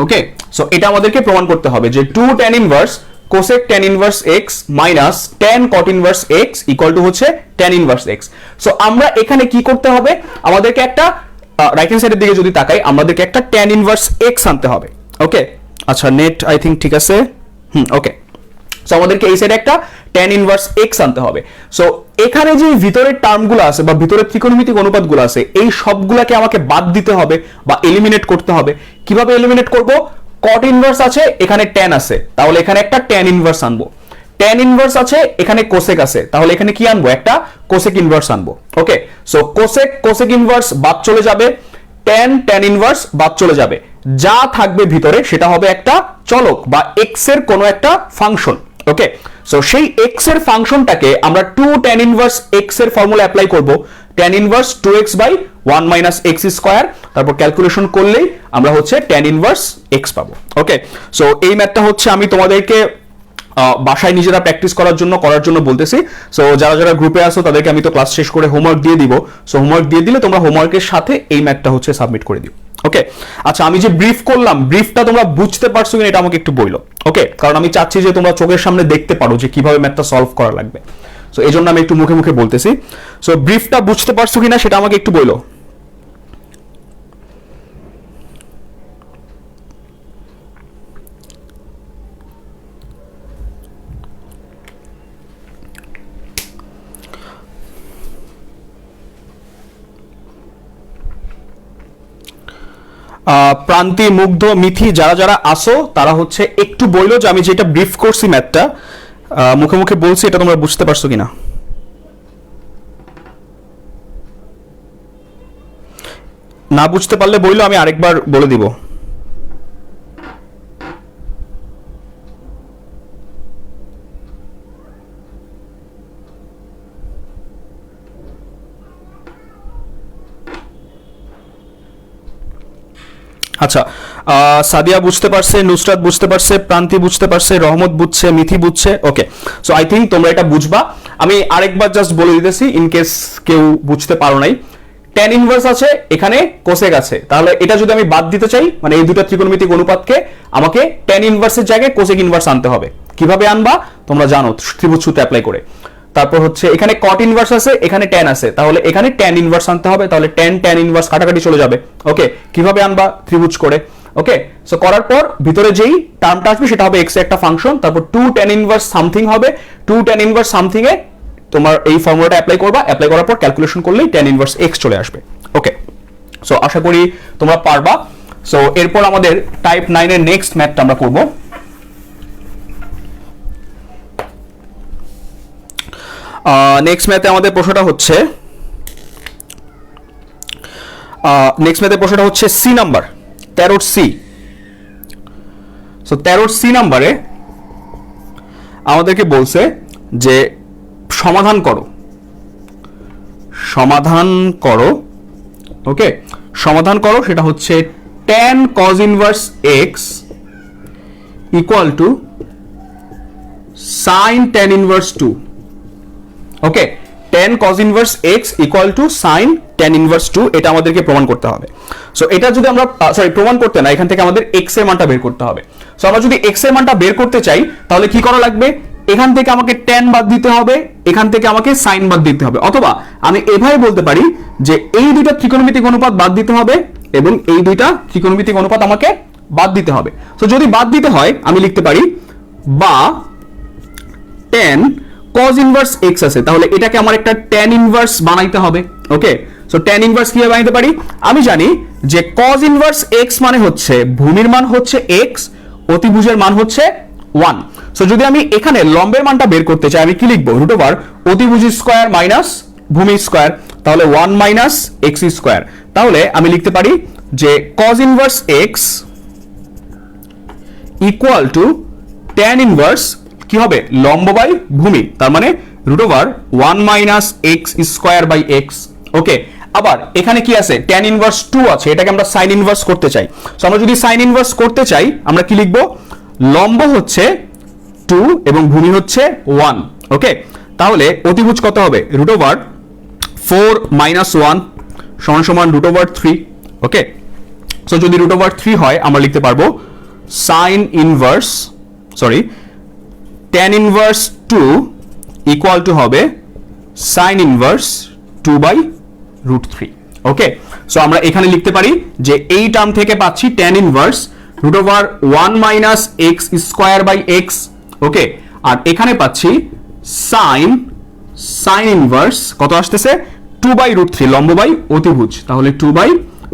Okay, so এটা আমাদেরকে প্রমাণ করতে হবে যে 2 tan inverse cosec tan inverse x minus tan cot inverse x equal to হচ্ছে tan inverse x। So আমরা এখানে কি করতে হবে, আমাদেরকে একটা রাইট হ্যান্ড সাইডের দিকে যদি তাকাই, আমাদেরকে একটা tan ইনভার্স x আনতে হবে। ওকে, আচ্ছা নেট আই থিঙ্ক ঠিক আছে। ওকে, সো আমাদেরকে এই সাইডে একটা tan ইনভার্স x আনতে হবে। সো এখানে যে ভিতরের টার্মগুলো আছে বা ভিতরের ত্রিকোণমিতিক অনুপাতগুলো আছে, এই সবগুলোকে আমাকে বাদ দিতে হবে বা এলিমিনেট করতে হবে। কিভাবে এলিমিনেট করব, cot ইনভার্স আছে, এখানে tan আছে, তাহলে এখানে একটা tan ইনভার্স আনবো। tan ইনভার্স আছে, এখানে কোসেক আছে, তাহলে এখানে কি আনবো, একটা কোসেক ইনভার্স আনবো। ওকে, সো কোসেক ইনভার্স বাদ চলে যাবে, tan ইনভার্স বাদ চলে যাবে, যা থাকবে ভিতরে সেটা হবে একটা চলক বা x এর কোনো একটা ফাংশন। ওকে, সো সেই x এর ফাংশনটাকে আমরা 2 tan ইনভার্স x এর ফর্মুলা অ্যাপ্লাই করব, tan inverse 2x by 1 minus x square, তারপর ক্যালকুলেশন করলেই আমরা হচ্ছে tan ইনভার্স x পাবো। ওকে, সো এই ম্যাথটা হচ্ছে আমি তোমাদেরকে বাসায় নিজেরা প্র্যাকটিস করার জন্য বলতেছি। সো যারা যারা গ্রুপে আসো তাদেরকে আমি তো ক্লাস শেষ করে হোমওয়ার্ক দিয়ে দিব। সো হোমওয়ার্ক দিয়ে দিলে তোমরা হোমওয়ার্কের সাথে এই ম্যাথটা হচ্ছে সাবমিট করে দিও। ওকে, আচ্ছা আমি যে ব্রিফ করলাম, ব্রিফটা তোমরা বুঝতে পারছো কিনা এটা আমাকে একটু বলো। ওকে, কারণ আমি চাচ্ছি যে তোমরা চোখের সামনে দেখতে পারো যে কিভাবে ম্যাথটা সলভ করা লাগবে। সো এই জন্য আমি একটু মুখে মুখে বলতেছি। সো ব্রিফটা বুঝতে পারছো কিনা সেটা আমাকে একটু বলো। প্রান্তি, মুগ্ধ, মিথি যারা যারা আসো তারা হচ্ছে একটু বললো যে আমি যেটা ব্রিফ করছি ম্যাথটা মুখে মুখে বলছি, এটা তোমরা বুঝতে পারছো কিনা। না বুঝতে পারলে বললো, আমি আরেকবার বলে দিব। আচ্ছা, সাদিয়া বুঝতে পারছে, নুসরাত বুঝতে পারছে, প্রান্তি বুঝতে পারছে, রহমত বুঝছে, মিথি বুঝছে। ওকে, সো আই থিঙ্ক তোমরা এটা বুঝবা। আমি আরেকবার জাস্ট বলে দিতেছি ইন কেস কেউ বুঝতে পারো নাই। tan ইনভার্স আছে, এখানে কোসেক আছে, তাহলে এটা যদি আমি বাদ দিতে চাই, মানে এই দুটো ত্রিকোণমিতিক অনুপাতকে আমাকে tan ইনভার্সের জায়গায় কোসেক ইনভার্স আনতে হবে। কিভাবে আনবা তোমরা জানো, ত্রিভুজ সূত্র অ্যাপ্লাই করে। তারপর হচ্ছে এখানে cot ইনভার্স আছে, এখানে tan আছে, তাহলে এখানে tan ইনভার্স আনতে হবে, তাহলে tan ইনভার্স কাটাকাটি চলে যাবে। ওকে, কিভাবে আনবা, ত্রিভুজ করে। ওকে, সো করার পর ভিতরে যেই টার্মটা আসবে সেটা হবে x এর একটা ফাংশন, তারপর 2 tan ইনভার্স সামথিং হবে, 2 tan ইনভার্স সামথিং এ তোমার এই ফর্মুলাটা অ্যাপ্লাই করবা, অ্যাপ্লাই করার পর ক্যালকুলেশন করলেই tan ইনভার্স x চলে আসবে। ওকে, সো আশা করি তোমরা পারবা। সো এরপর আমাদের টাইপ 9 এর নেক্সট ম্যাথটা আমরা করব। নেক্সট ম্যাথে আমাদের প্রশ্নটা হচ্ছে নেক্সট ম্যাথের প্রশ্নটা হচ্ছে C number, 13 C. So 13 C নাম্বারে আমাদেরকে বলছে যে সমাধান করো, সমাধান করো, ওকে, সমাধান করো, সেটা হচ্ছে tan cos inverse x equal two sin tan inverse 2। ওকে, tan cos inverse x equal two sin tan inverse 2, এটা আমাদেরকে প্রমাণ করতে হবে। সো এটা যদি আমরা প্রমাণ করতে না, এখান থেকে আমাদের x এর মানটা বের করতে হবে। সো আমরা যদি x এর মানটা বের করতে চাই তাহলে কি করা লাগবে? এখান থেকে আমাকে tan বাদ দিতে হবে, এখান থেকে আমাকে sin বাদ দিতে হবে, অথবা আমি এভাবে বলতে পারি যে এই দুইটা ত্রিকোণমিতিক অনুপাত বাদ দিতে হবে এবং এই দুইটা ত্রিকোণমিতিক অনুপাত আমাকে বাদ দিতে হবে। সো যদি বাদ দিতে হয় আমি লিখতে পারি বা tan cos ইনভার্স x আছে, তাহলে এটাকে আমার একটা tan ইনভার্স বানাইতে হবে। ওকে, সো tan ইনভার্স কিভাবে বানাইতে পারি? আমি জানি যে cos ইনভার্স x মানে হচ্ছে ভূমির মান হচ্ছে x, অতিভুজের মান হচ্ছে 1। সো যদি আমি এখানে লম্বের মানটা বের করতে চাই আমি কি লিখবো? রুট ওভার অতিভুজ স্কয়ার মাইনাস ভূমি স্কয়ার, তাহলে 1 মাইনাস x স্কয়ার। তাহলে আমি লিখতে পারি যে cos inverse x equal to tan inverse কি হবে? লম্ব বাই ভূমি, তার মানে root over 1 minus x square by x। Okay, আবার এখানে কি আছে? tan ইনভার্স 2 আছে, এটাকে আমরা sin ইনভার্স করতে চাই। সো আমরা যদি sin ইনভার্স করতে চাই আমরা কি লিখবো? লম্ব হচ্ছে 2 এবং ভূমি হচ্ছে 1। ওকে, তাহলে অতিভুজ কত হবে? রুট ওভার 4 মাইনাস 1 সমান সমান রুট ওভার 3। ওকে, সো যদি রুট ওভার 3 হয় আমরা লিখতে পারবো sin inverse tan inverse 2 equal to হবে sin inverse 2 by root 3। Okay, so আমরা এখানে লিখতে পারি যে এই টার্ম থেকে পাচ্ছি tan inverse root over 1 minus x square by x। Okay, আর এখানে পাচ্ছি sin ইনভার্স কত আসতেছে? 2 বাই রুট 3, লম্ব বাই অতিভুজ, তাহলে 2 by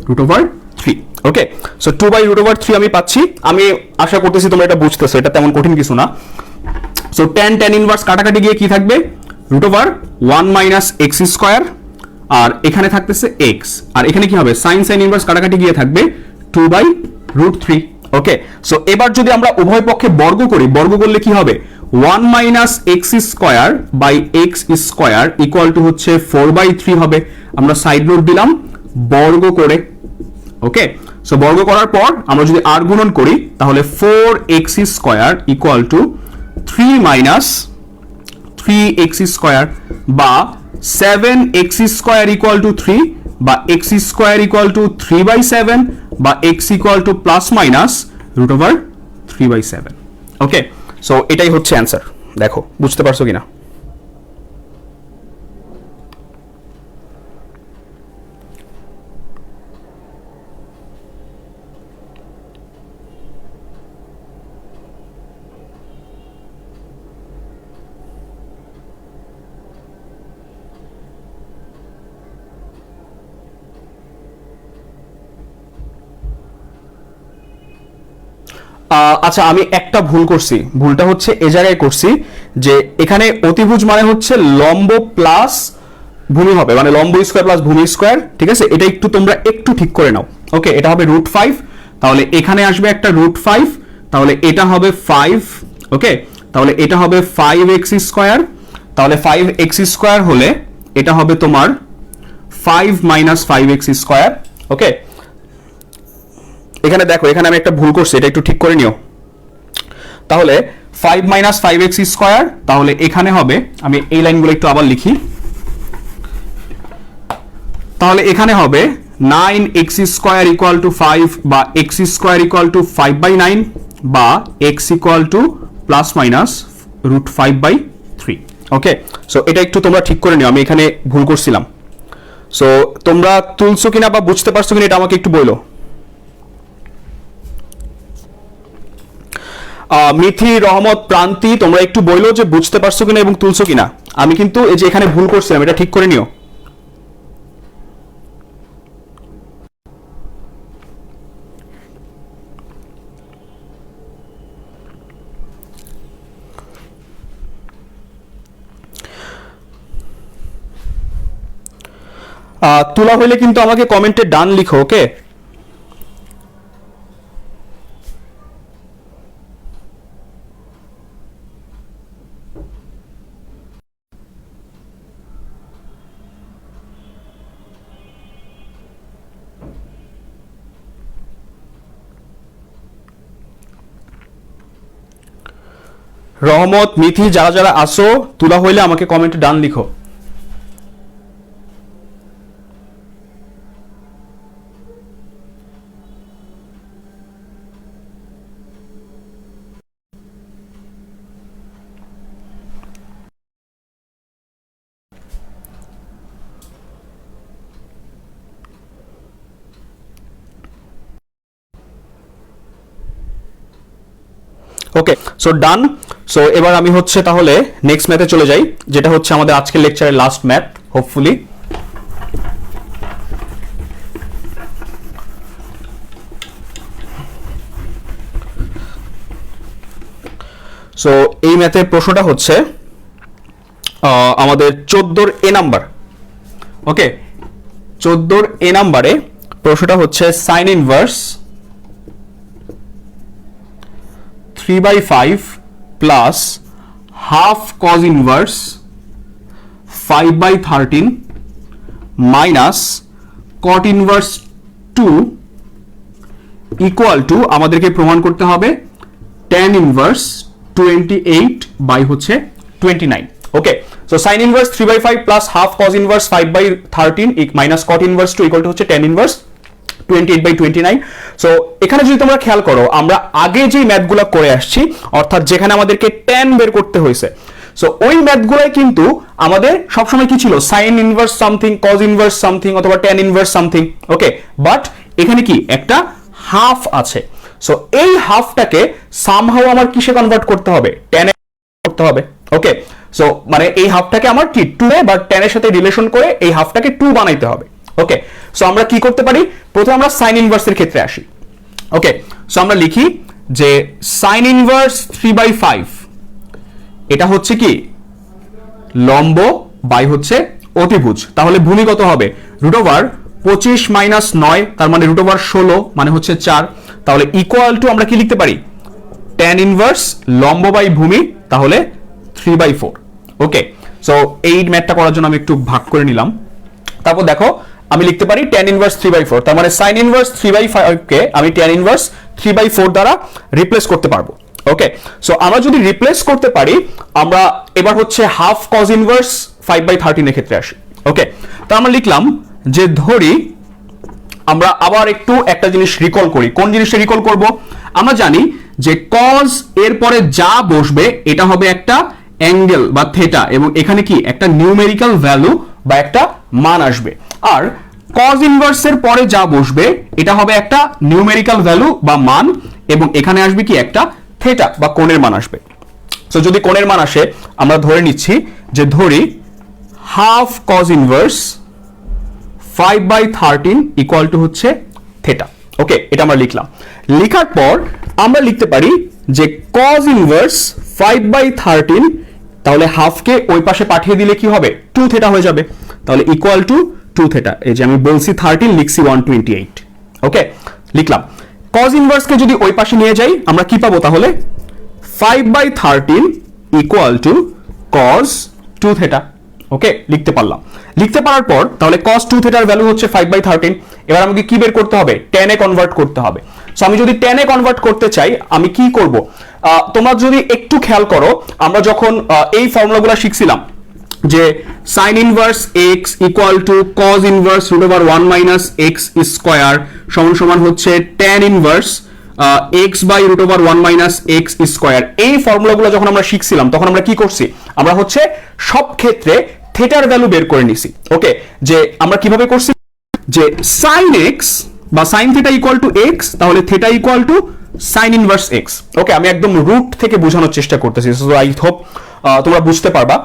root over 3। Okay, so 2 by root over 3 আমি পাচ্ছি। আমি আশা করতেছি তোমরা এটা বুঝতেছো, এটা তেমন কঠিন কিছু না। সো tan ইনভার্স কাটাকাটি গিয়ে কি থাকবে? Root over 1 minus x square, আর এখানে থাকতেছে x, আর এখানে কি হবে? sin ইনভার্স কাটাকাটি গিয়ে থাকবে 2 বাই রুট 3। ওকে, সো এবার যদি আমরা উভয় পক্ষে বর্গ করি, বর্গ করলে কি হবে? 1 minus x square by x square equal to হচ্ছে 4 বাই 3 হবে। আমরা সাইড নোট দিলাম বর্গ করে। ওকে, সো বর্গ করার পর আমরা যদি r গুণন করি তাহলে 4x square equal to 3 minus 3x square, বা 7x স্কয়ার ইকুয়াল টু 3, বা x square equal to 3 by 7, বা x equal to plus minus root over 3 by 7। Okay, so এটাই হচ্ছে অ্যান্সার। দেখো বুঝতে পারছো কিনা? আচ্ছা, আমি একটা ভুল করছি। ভুলটা হচ্ছে এ জায়গায় করছি যে এখানে অতিভুজ মানে হচ্ছে লম্ব প্লাস ভূমি হবে, মানে লম্ব স্কয়ার প্লাস ভূমি স্কয়ার। ঠিক আছে, এটা একটু তোমরা একটু ঠিক করে নাও। ওকে, এটা হবে রুট 5, তাহলে এখানে আসবে একটা রুট 5, তাহলে এটা হবে 5। ওকে, তাহলে এটা হবে 5x স্কয়ার, তাহলে 5x স্কয়ার হলে এটা হবে তোমার 5 মাইনাস 5x স্কয়ার। ওকে, এখানে দেখো এখানে আমি একটা ভুল করছি, এটা একটু ঠিক করে নিও। তাহলে 5 মাইনাস 5x স্কয়ার, তাহলে এখানে হবে, আমি এই লাইনগুলো একটু আবার লিখি, তাহলে এখানে হবে 9x স্কয়ার ইকুয়াল টু 5, বা x square equal to 5 by 9, বা x equal to plus minus root 5 by 3। Okay, so এটা একটু তোমরা ঠিক করে নিও, আমি এখানে ভুল করছিলাম। সো তোমরা তুলছো কিনা বা বুঝতে পারছো কিনা এটা আমাকে একটু বলো। মিথি, রহমত, প্রান্তি, তোমরা একটু বইলো যে বুঝতে পারছো কিনা এবং তুলছো কিনা। আমি কিন্তু এই যে এখানে ভুল করছিলাম, এটা ঠিক করে নিও। তুলা হইলে কিন্তু আমাকে কমেন্টে ডান লিখো, ওকে? রহমত, মিথি, যারা যারা আসো, তুলা হইলে আমাকে কমেন্টে ডান লিখো। ওকে, সো ডান। সো এবার আমি হচ্ছে তাহলে নেক্সট ম্যাথে চলে যাই, যেটা হচ্ছে আমাদের আজকের লেকচারের লাস্ট ম্যাথ হোপফুলি। সো এই ম্যাথের প্রশ্নটা হচ্ছে আমাদের 14 এ নাম্বার। ওকে, 14 এ নাম্বারে প্রশ্নটা হচ্ছে sine inverse 3/5 plus half cos inverse 5/13 minus cot inverse 2 equal two আমাদেরকে প্রমাণ করতে হবে tan ইনভার্স 28 বাই হচ্ছে 29। Okay, so sine inverse 3/5 plus half cos inverse 5/13 minus cot inverse 2 equal to হচ্ছে tan ইনভার্স 28/29। সো এখানে যদি তোমরা খেয়াল করো, আমরা আগে যে ম্যাথগুলো করে আসছি, অর্থাৎ যেখানে আমাদেরকে tan বের করতে হয়েছে, সো ওই ম্যাথগুলাই কিন্তু আমাদের সবসময় কি ছিল, sign inverse something, cos inverse something অথবা tan inverse something. Okay, but এখানে কি একটা হাফ আছে। সো এই হাফটাকে সামহাউ আমার কিসে কনভার্ট করতে হবে, tan এ করতে হবে। ওকে, সো মানে এই হাফটাকে আমার কি 2 এ বা tan এর সাথে রিলেশন করে এই হাফটাকে 2 বানাইতে হবে। ওকে, সো আমরা কি করতে পারি, প্রথমে আমরা সাইন ইনভার্সের ক্ষেত্রে আসি। ওকে, সো আমরা লিখি যে সাইন ইনভার্স 3/5 এটা হচ্ছে কি লম্ব বাই হচ্ছে অতিভুজ, তাহলে ভূমি কত হবে, √25 মাইনাস 9 তার মানে √16 মানে হচ্ছে 4, তাহলে ইকুয়াল টু আমরা কি লিখতে পারি, tan ইনভার্স লম্ব বাই ভূমি, তাহলে 3/4। ওকে, সো এই ম্যাথটা করার জন্য আমি একটু ভাগ করে নিলাম। তারপর দেখো আমি লিখতে পারি tan ইনভার্স 3/4, তার মানে sin ইনভার্স 3/5 কে আমি tan ইনভার্স 3/4 দ্বারা রিপ্লেস করতে পারবো। ওকে, সো আমরা যদি রিপ্লেস করতে পারি, আমরা এবার হচ্ছে হাফ কজ ইনভার্স 5/13 এর ক্ষেত্রে আসি। ওকে, তো আমরা লিখলাম যে ধরি আমরা আবার একটু একটা জিনিস রিকল করি। কোন জিনিসটা রিকল করব, আমরা জানি যে কজ এর পরে যা বসবে এটা হবে একটা অ্যাঙ্গেল বা থেটা, এবং এখানে কি একটা নিউমেরিক্যাল ভ্যালু বা একটা মান আসবে। আর কজ ইনভার্সের পরে যা বসবে এটা হবে একটা নিউমেরিক্যাল ভ্যালু বা মান, এবং এখানে আসবে কি একটা থেটা বা কোণের মান আসবে। সো যদি কোণের মান আসে, আমরা ধরে নিচ্ছি যে ধরি half cos inverse 5/13 equal to হচ্ছে থেটা। ওকে, এটা আমরা লিখলাম। লেখার পর আমরা লিখতে পারি যে কজ ইনভার্স 5/13, তাহলে হাফকে ওই পাশে পাঠিয়ে দিলে কি হবে, 2 থেটা হয়ে যাবে, তাহলে ইকুয়াল টু 2 থেটা। এই যে আমি বলছি 13 লিখছি 128। ওকে, লিখলাম। কজ ইনভার্সকে যদি ওই পাশে নিয়ে যাই, আমরা কি পাবো, তাহলে 5/13 ইকুয়াল টু কজ 2 থেটা। ওকে, লিখতে পারলাম। লিখতে পারার পর তাহলে cos 2 থিটার ভ্যালু হচ্ছে 5/13। এবার আমাকে কি বের করতে হবে, tan এ কনভার্ট করতে হবে। সো আমি যদি tan এ কনভার্ট করতে চাই, আমি কি করব, তোমরা যদি একটু খেয়াল করো, আমরা যখন এই ফর্মুলাগুলো শিখছিলাম যে sin inverse x equal to cos inverse √1 minus x square সমান সমান হচ্ছে tan inverse x by √1 minus x square, এই ফর্মুলাগুলো যখন আমরা শিখছিলাম তখন আমরা কি করছি, আমরা হচ্ছে সব ক্ষেত্রে থিটার ভ্যালু বের করে নিছি। ওকে, যে আমরা কিভাবে করছি, যে sin x বা sin theta equal two x, তাহলে theta equal two sin inverse x। ওকে, আমি একদম রুট থেকে বোঝানোর চেষ্টা করতেছি, সো আই হোপ তোমরা বুঝতে পারবা।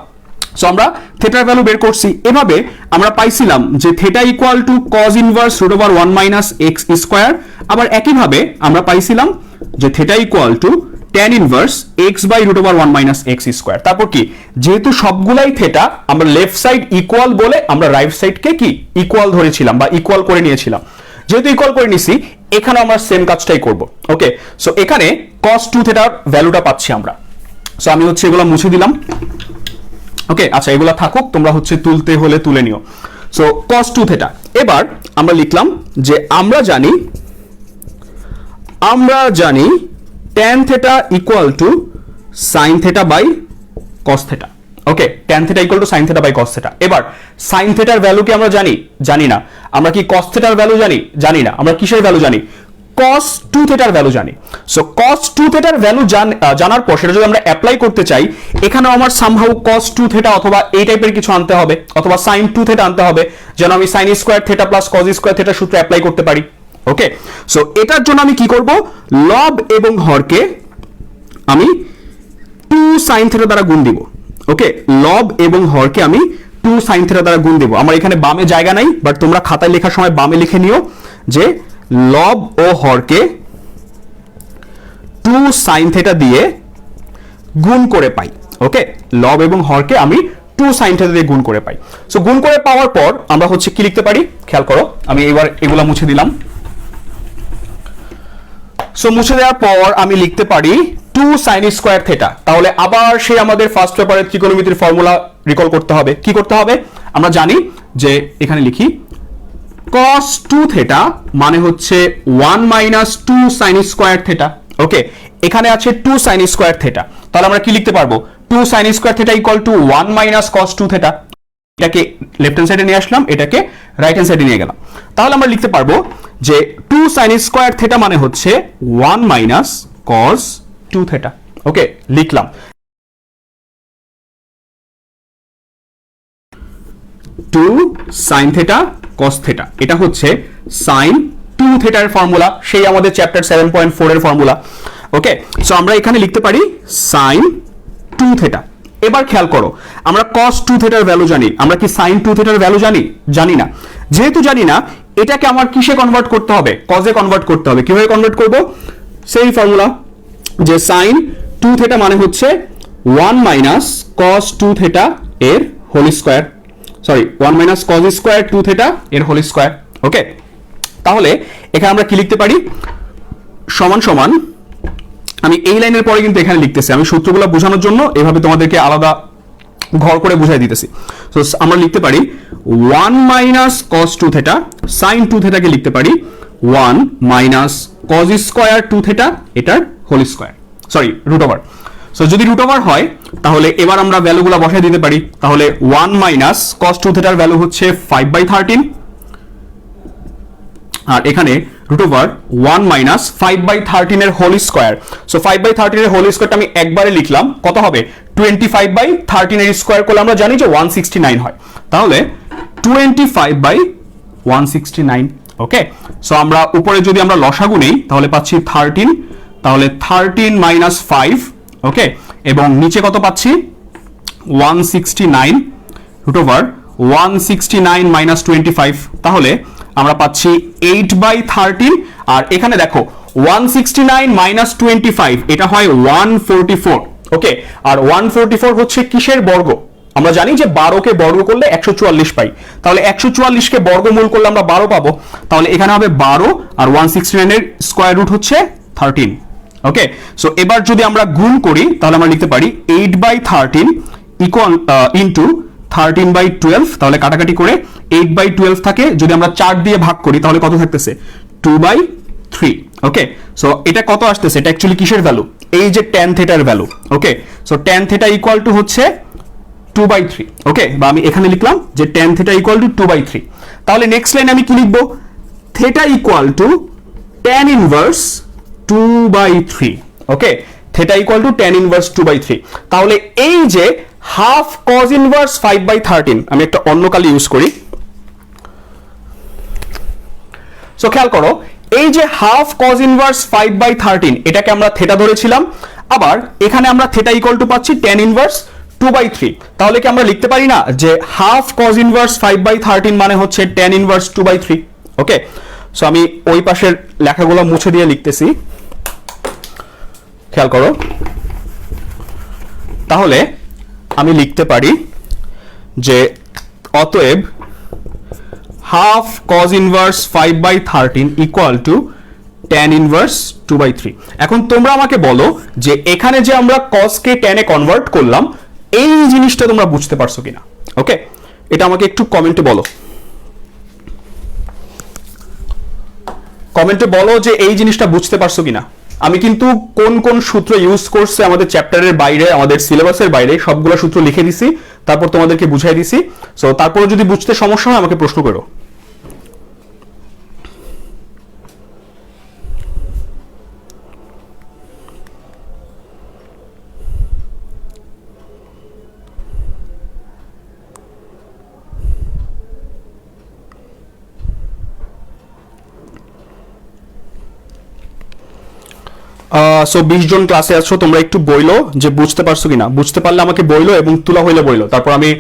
সো আমরা থিটার ভ্যালু বের করছি, এভাবে আমরা পাইছিলাম যে theta equal to cos inverse √1 minus x square. আবার একইভাবে আমরা পাইছিলাম যে theta equal to tan inverse x by root over 1 minus x square. তারপর কি, যেহেতু সবগুলাই থেটা, আমরা লেফট সাইড ইকুয়াল বলে আমরা রাইট সাইডকে কি ইকুয়াল ধরেছিলাম বা ইকুয়াল করে নিয়েছিলাম। যেহেতু ইকুয়াল করে নিছি, এখানে আমরা সেম কাজটাই করব। ওকে, সো এখানে cos 2 থেটার ভ্যালুটা পাচ্ছি আমরা। সো আমি হচ্ছে এগুলো মুছে দিলাম। ওকে, আচ্ছা এগুলো থাকুক, তোমরা হচ্ছে তুলতে হলে তুলে নিও। সো cos 2 থেটা, এবার আমরা লিখলাম যে আমরা জানি tan theta equal to sin theta by cos theta। Okay, tan theta equal to sin theta by cos theta। এবার sin theta এর ভ্যালু কি আমরা জানি না। আমরা কি cos theta এর ভ্যালু জানি না। আমরা কিসের ভ্যালু জানি? cos 2 theta এর ভ্যালু জানি। সো cos 2 theta এর ভ্যালু জানার পর সেটা যদি আমরা অ্যাপ্লাই করতে চাই, এখানেও আমার সামহাউ cos 2 theta অথবা এই টাইপের কিছু আনতে হবে, অথবা sin 2 theta আনতে হবে, যেন আমি sin square theta plus cos square theta সূত্র অ্যাপ্লাই করতে পারি। ওকে, সো এটার জন্য আমি কি করব, লব এবং হরকে আমি 2 sin থিটা দ্বারা গুণ দিব। ওকে, লব এবং হরকে আমি 2 sin থিটা দ্বারা গুণ দেব। আমার এখানে বামে জায়গা নাই, বাট তোমরা খাতায় লেখার সময় বামে লিখে নিও যে লব ও হরকে 2 sin থিটা দিয়ে গুণ করে পাই। ওকে, লব এবং হরকে আমি 2 sin থিটা দিয়ে গুণ করে পাই। সো গুণ করে পাওয়ার পর আমরা হচ্ছে কি লিখতে পারি, খেয়াল করো, আমি এবার এগুলা মুছে দিলাম। সো মুছে দেওয়ার পর আমি লিখতে পারি 2 sin স্কয়ার থিটা। তাহলে আবার সেই আমাদের ফার্স্ট পেপারের ত্রিকোণমিতির ফর্মুলা রিকল করতে হবে। কি করতে হবে? আমরা জানি যে এখানে লিখি cos 2 থিটা মানে হচ্ছে 1 মাইনাস 2 sin স্কয়ার থিটা। ওকে, এখানে আছে 2 sin স্কয়ার থিটা, তাহলে আমরা কি লিখতে পারবো, 2 sin square theta equal to 1 minus cos 2 theta. এটাকে লেফট হ্যান্ড সাইডে নিয়ে আসলাম, এটাকে রাইট হ্যান্ড সাইডে নিয়ে গেলাম। তাহলে আমরা লিখতে পারবো যে 2 sin স্কয়ার থিটা মানে হচ্ছে 1 মাইনাস cos 2 থিটা। ওকে, লিখলাম 2 sin থিটা cos থিটা, এটা হচ্ছে sin 2 থিটার ফর্মুলা, সেই আমাদের চ্যাপ্টার 7.4 এর ফর্মুলা। ওকে, সো আমরা এখানে লিখতে পারি sin 2 থিটা। এবার খেয়াল করো, আমরা cos 2 থিটার ভ্যালু জানি, আমরা কি sin 2 থিটার ভ্যালু জানি না। যেহেতু জানি না, এটাকে আমার কিসে কনভার্ট করতে হবে, cos এ কনভার্ট করতে হবে। কিভাবে কনভার্ট করব? সেই ফর্মুলা যে sin 2 থিটা মানে হচ্ছে 1 মাইনাস cos 2 থিটা এর whole square, sorry 1 minus cos square 2 theta এর হোল স্কয়ার। ওকে, তাহলে এখানে আমরা কি লিখতে পারি, সমান সমান, আমি এই লাইনের পরে কিন্তু এখানে লিখতেছি, আমি সূত্রগুলো বোঝানোর জন্য এভাবে তোমাদেরকে আলাদা ঘর করে বুঝাই দিতেছি। সো আমরা লিখতে পারি 1 মাইনাস cos 2 থিটা sin 2 থিটাকে লিখতে পারি 1 মাইনাস cos স্কয়ার 2 থিটা এটার whole square, sorry root over. So যদি রুট ওভার হয়, তাহলে এবার আমরা ভ্যালুগুলো বসাই দিতে পারি। তাহলে 1 মাইনাস cos 2 থিটার ভ্যালু হচ্ছে 5/13, আর এখানে রুট ওভার 1 মাইনাস 5/13 এর হোল স্কয়ার। সো 5/13 এর হোল স্কয়ারটা আমি একবারে লিখলাম, কত হবে, 25/13 এর স্কয়ার করলে আমরা জানি যে 169 হয়, তাহলে 25/169। ওকে, সো আমরা উপরে যদি আমরা লসাগু নেই তাহলে পাচ্ছি 13, তাহলে 13 মাইনাস 5। ওকে, এবং নিচে কত পাচ্ছি, 169 রুট ওভার 169 মাইনাস 25, তাহলে আমরা পাচ্ছি 8/13। আর এখানে দেখো 169 মাইনাস 25 এটা হয় 144। ওকে, আর 144 হচ্ছে কিসের বর্গ, আমরা জানি যে 12 কে বর্গ করলে 144 পাই, তাহলে 144 কে বর্গমূল করলে আমরা 12 পাবো, তাহলে এখানে হবে 12, আর 169 এর স্কয়ার রুট হচ্ছে 13। ওকে, সো এবার যদি আমরা গুণ করি তাহলে আমরা লিখতে পারি 8/13 ইকুয়াল ইনটু 13/12, তাহলে কাটাকাটি করে 8/12 থাকে, যদি আমরা 4 দিয়ে ভাগ করি তাহলে কত থাকতেছে, 2/3। ওকে, সো এটা কত আসতেছে, এটা অ্যাকচুয়ালি কিসের ভ্যালু, এই যে tan থিটার value. Okay, so tan theta equal to হচ্ছে 2/3। ওকে, বা আমি এখানে লিখলাম যে tan থিটা ইকুয়াল টু 2/3। তাহলে নেক্সট লাইন আমি কি লিখবো, theta equal to tan inverse 2/3। Okay, theta equal to tan inverse 2/3। তাহলে এই যে হাফ cos ইনভার্স 5/13, আমি একটা অন্য কালি ইউজ করি। সো খেয়াল করো, এই যে হাফ cos ইনভার্স 5/13 এটাকে আমরা থিটা ধরেছিলাম, আবার এখানে আমরা থিটা ইকুয়াল টু পাচ্ছি tan ইনভার্স 2/3। তাহলে কি আমরা লিখতে পারি না যে হাফ cos ইনভার্স 5/13 মানে হচ্ছে tan ইনভার্স 2/3। ওকে, সো আমি ওই পাশের লেখাগুলো মুছে দিয়ে লিখতেছি, খেয়াল করো, তাহলে আমি লিখতে পারি যে অতএব half cos inverse 5/13 equal to tan inverse 2/3। এখন তোমরা আমাকে বলো যে এখানে যে আমরা cos কে tan এ কনভার্ট করলাম এই জিনিসটা তোমরা বুঝতে পারছো কিনা। ওকে, এটা আমাকে একটু কমেন্টে বলো, কমেন্টে বলো যে এই জিনিসটা বুঝতে পারছো কিনা। আমি কিন্তু কোন কোন সূত্র ইউজ করছে আমাদের চ্যাপ্টারের বাইরে, আমাদের সিলেবাসের বাইরে সবগুলো সূত্র লিখে দিছি, তারপর তোমাদেরকে বুঝাই দিছি। সো তারপর যদি বুঝতে সমস্যা হয় আমাকে প্রশ্ন করো। সো 20 জন ক্লাসে আছো, তোমরা একটু বইলো যে বুঝতে পারছো কিনা। বুঝতে পারলে আমাকে বইলো এবং তুলা হইলে বইলো, তারপর আমি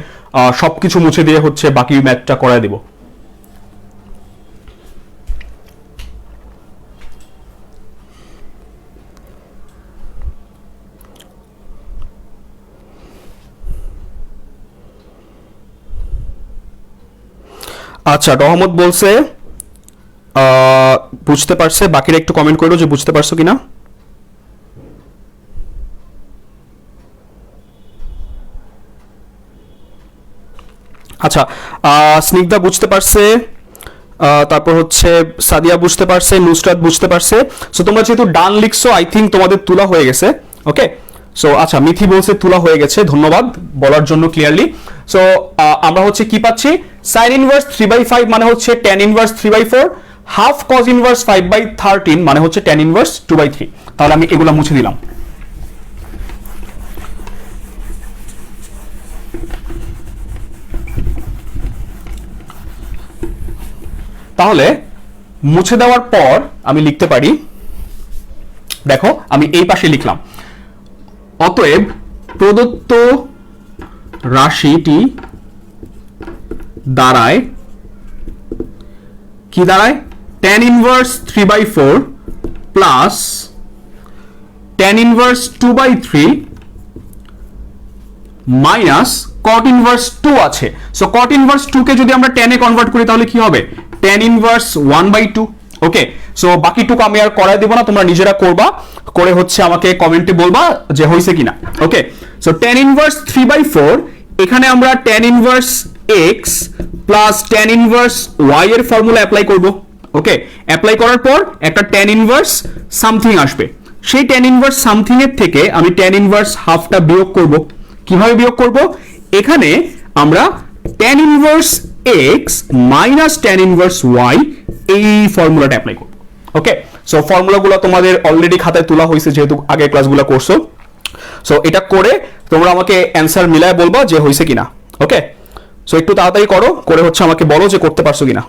সবকিছু মুছে দিয়ে হচ্ছে বাকি ম্যাথটা করায় দিব। আচ্ছা, রহমত বলছে বুঝতে পারছে, বাকিরা একটু কমেন্ট করো যে বুঝতে পারছো কিনা। আচ্ছা, স্নিগ্ধা বুঝতে পারছে, তারপর হচ্ছে সাদিয়া বুঝতে পারছে, নুসরাত বুঝতে পারছে। সো তোমরা যেহেতু ডান লিখছো আই থিঙ্ক তোমাদের তুলা হয়ে গেছে। ওকে, সো আচ্ছা, মিথি বলছে তুলা হয়ে গেছে, ধন্যবাদ বলার জন্য ক্লিয়ারলি। সো আমরা হচ্ছে কি পাচ্ছি, সাইন ইনভার্স 3/5 মানে হচ্ছে tan inverse 3/4, half cos inverse 5/13 মানে হচ্ছে tan ইনভার্স 2/3। তাহলে আমি এগুলো মুছে দিলাম। তাহলে মুছে দেওয়ার পর আমি লিখতে পারি, দেখো আমি এই পাশে লিখলাম, অতএব প্রদত্ত রাশিটি দাঁড়ায় কি দাঁড়ায়, tan inverse 3/4 plus tan inverse 2/3 minus cot inverse 2 আছে। সো cot ইনভার্স 2 কে যদি আমরা tan এ কনভার্ট করি তাহলে কি হবে, tan ইনভার্স 1/2। ওকে, সো বাকিটুকু আমি আর করাই দেব না, তোমরা নিজেরা করবা, করে হচ্ছে আমাকে কমেন্টে বলবা যে হইছে কিনা। ওকে, সো tan ইনভার্স 3/4, এখানে আমরা tan inverse x plus tan inverse y এর ফর্মুলা অ্যাপ্লাই করব। ওকে, অ্যাপ্লাই করার পর একটা tan ইনভার্স সামথিং আসবে, সেই tan ইনভার্স সামথিং এর থেকে আমি tan ইনভার্স হাফটা বিয়োগ করব। কিভাবে বিয়োগ করব, এখানে আমরা tan inverse x minus tan inverse y এই ফর্মুলাটা অ্যাপ্লাই করব। ওকে, সো ফর্মুলাগুলো তোমাদের অলরেডি খাতায় তোলা হয়েছে যেহেতু আগের ক্লাসগুলো করছো। সো এটা করে তোমরা আমাকে অ্যান্সার মিলায় বলবা যে হয়েছে কিনা। ওকে, সো একটু তাড়াতাড়ি করো, করে হচ্ছে আমাকে বলো যে করতে পারছো কিনা।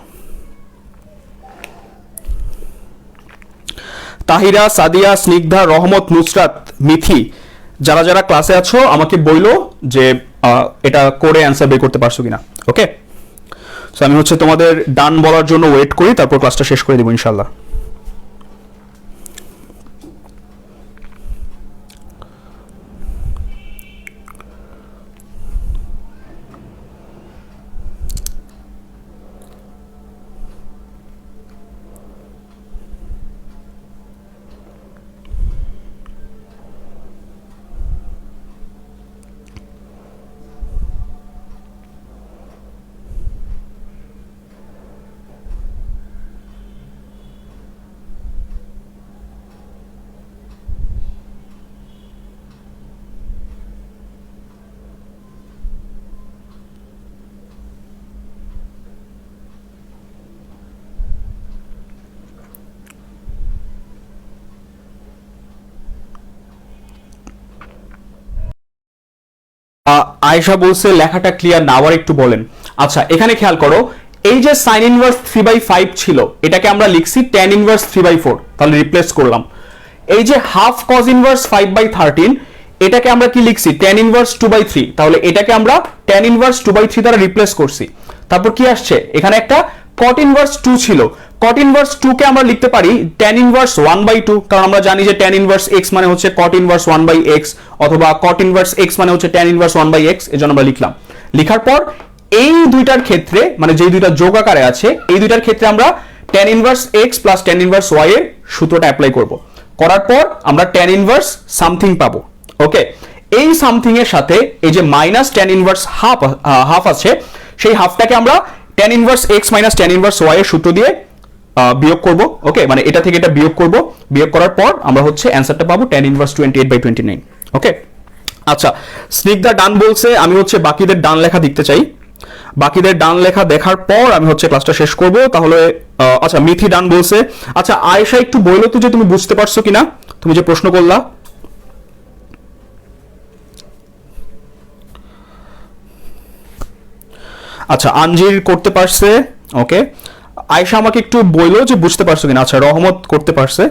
তাহিরা, সাদিয়া, স্নিগ্ধা, রহমত, নুসরাত, মিথি, যারা যারা ক্লাসে আছো আমাকে বইলো যে এটা করে অ্যান্সার বের করতে পারছো কিনা। ওকে, সো আমি হচ্ছে তোমাদের ডান বলার জন্য ওয়েট করি, তারপর ক্লাসটা শেষ করে দেবো ইনশাল্লাহ। আয়েশা বলছে লেখাটা ক্লিয়ার না, আবার একটু বলেন। আচ্ছা, এখানে খেয়াল করো, এই যে সাইন ইনভার্স 3/5 ছিল এটাকে আমরা লিখছি tan ইনভার্স 3/4, তাহলে রিপ্লেস করলাম। এই যে হাফ cos ইনভার্স 5/13 এটাকে আমরা কি লিখছি, tan ইনভার্স 2/3, তাহলে এটাকে আমরা tan ইনভার্স 2/3 দ্বারা রিপ্লেস করছি। তারপর কি আসছে, এখানে একটা cot ইনভার্স 2 ছিল, cot inverse 2 কে আমরা লিখতে পারি tan inverse 1/2, কারণ আমরা জানি যে tan inverse x মানে হচ্ছে cot inverse 1/x, অথবা cot inverse x মানে হচ্ছে tan inverse 1/x, এজন্য আমরা লিখলাম। লিখার পর এই দুইটার ক্ষেত্রে, মানে যেই দুইটা যোগ আকারে আছে, এই দুইটার ক্ষেত্রে আমরা tan inverse x plus tan inverse y এর সূত্রটা অ্যাপ্লাই করব। করার পর আমরা tan inverse সামথিং পাবো। ওকে, এই সামথিং এর সাথে এই যে মাইনাস tan inverse হাফ আছে, সেই হাফটাকে আমরা tan inverse x minus tan inverse y এর সূত্র দিয়ে বিয়োগ করব। ওকে, মানে এটা থেকে এটা বিয়োগ করব, বিয়োগ করার পর আমরা হচ্ছে অ্যানসারটা পাবো tan inverse 28/29। ওকে, আচ্ছা, স্নিগ্ধা ডান বলছে, আমি হচ্ছে বাকিদের ডান লেখা দেখতে চাই। বাকিদের ডান লেখা দেখার পর আমি হচ্ছে ক্লাসটা শেষ করব। তাহলে আচ্ছা, মিথি ডান বলছে। আচ্ছা আয়েশা, একটু বলো তো যে তুমি বুঝতে পারছো কিনা, তুমি যে প্রশ্ন করলা। আচ্ছা, আঞ্জির করতে পারছে। ওকে, আয়েশা আমাকে একটু বললো যে বুঝতে পারছো কিনা। আচ্ছা, রহমত করতে পারছে।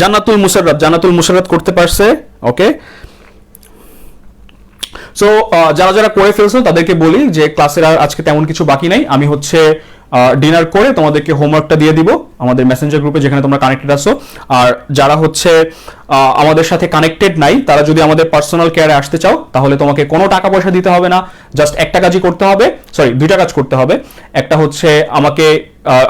জান্নাতুল মুসাররাত করতে পারছে। ওকে, সো যারা যারা করে ফেলছো তাদেরকে বলি যে ক্লাসের আর আজকে তেমন কিছু বাকি নাই। আমি হচ্ছে ডিনার করে তোমাদেরকে হোমওয়ার্কটা দিয়ে দিব আমাদের মেসেঞ্জার গ্রুপে, যেখানে তোমরা কানেক্টেড আছো। আর যারা হচ্ছে আমাদের সাথে কানেক্টেড নাই, তারা যদি আমাদের পার্সোনাল কেয়ারে আসতে চাও, তাহলে তোমাকে কোনো টাকা পয়সা দিতে হবে না, জাস্ট একটা কাজই করতে হবে, দুইটা কাজ করতে হবে। একটা হচ্ছে আমাকে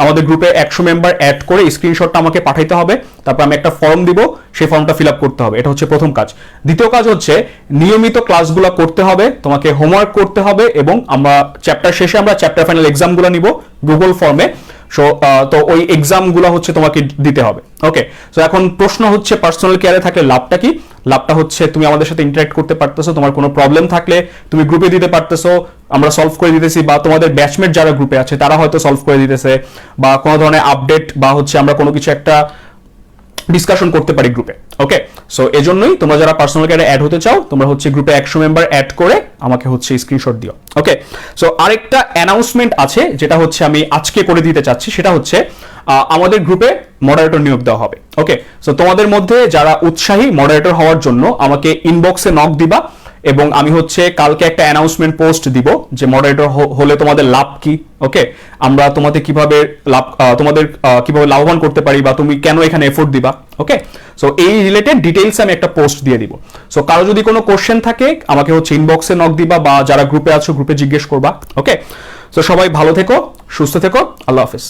আমাদের গ্রুপে 100 মেম্বার অ্যাড করে স্ক্রিনশটটা আমাকে পাঠাইতে হবে, তারপর আমি একটা ফর্ম দিব, সেই ফর্মটা ফিল আপ করতে হবে। এটা হচ্ছে প্রথম কাজ। দ্বিতীয় কাজ হচ্ছে নিয়মিত ক্লাসগুলো করতে হবে, তোমাকে হোমওয়ার্ক করতে হবে, এবং আমরা চ্যাপ্টার শেষে আমরা চ্যাপ্টার ফাইনাল এক্সামগুলো নিব গুগল ফর্মে। তো ওই এক্সামগুলো হচ্ছে তোমাকে দিতে হবে। ওকে, সো এখন প্রশ্ন হচ্ছে পার্সোনাল কেয়ারে থাকলে লাভটা কি? লাভটা হচ্ছে তুমি আমাদের সাথে ইন্টারঅ্যাক্ট করতে পারতেছো, তোমার কোনো প্রবলেম থাকলে তুমি গ্রুপে দিতে পারতেছো, আমরা সলভ করে দিতেছি, বা তোমাদের ব্যাচমেট যারা গ্রুপে আছে তারা হয়তো সলভ করে দিতেছে, বা কোনো ধরনের আপডেট বা হচ্ছে আমরা কোনো কিছু একটা ডিসকাশন করতে পারি গ্রুপে। ওকে, সো এজন্যই তোমরা যারা পার্সোনাল কেয়ারে অ্যাড হতে চাও, তোমরা হচ্ছে গ্রুপে 100 মেম্বার অ্যাড করে আমাকে হচ্ছে স্ক্রিনশট দিও। ওকে, সো আরেকটা অ্যানাউন্সমেন্ট আছে যেটা হচ্ছে আমি আজকে করে দিতে চাচ্ছি, সেটা হচ্ছে আমাদের গ্রুপে মডারেটর নিয়োগ দেওয়া হবে। ওকে, সো তোমাদের মধ্যে যারা উৎসাহী মডারেটর হওয়ার জন্য আমাকে ইনবক্সে নক দিবা, এবং আমি হচ্ছে কালকে একটা অ্যানাউন্সমেন্ট পোস্ট দিব যে মডারেটর হলে তোমাদের লাভ কি। ওকে, আমরা তোমাদের কিভাবে লাভবান করতে পারি, বা তুমি কেন এখানে এফোর্ট দিবা। ওকে, সো এই রিলেটেড ডিটেইলস আমি একটা পোস্ট দিয়ে দিব। সো কারো যদি কোনো কোশ্চেন থাকে আমাকে হচ্ছে ইনবক্সে নক দিবা, বা যারা গ্রুপে আছো গ্রুপে জিজ্ঞেস করবা। ওকে, সো সবাই ভালো থেকো, সুস্থ থেকো, আল্লাহ হাফেজ।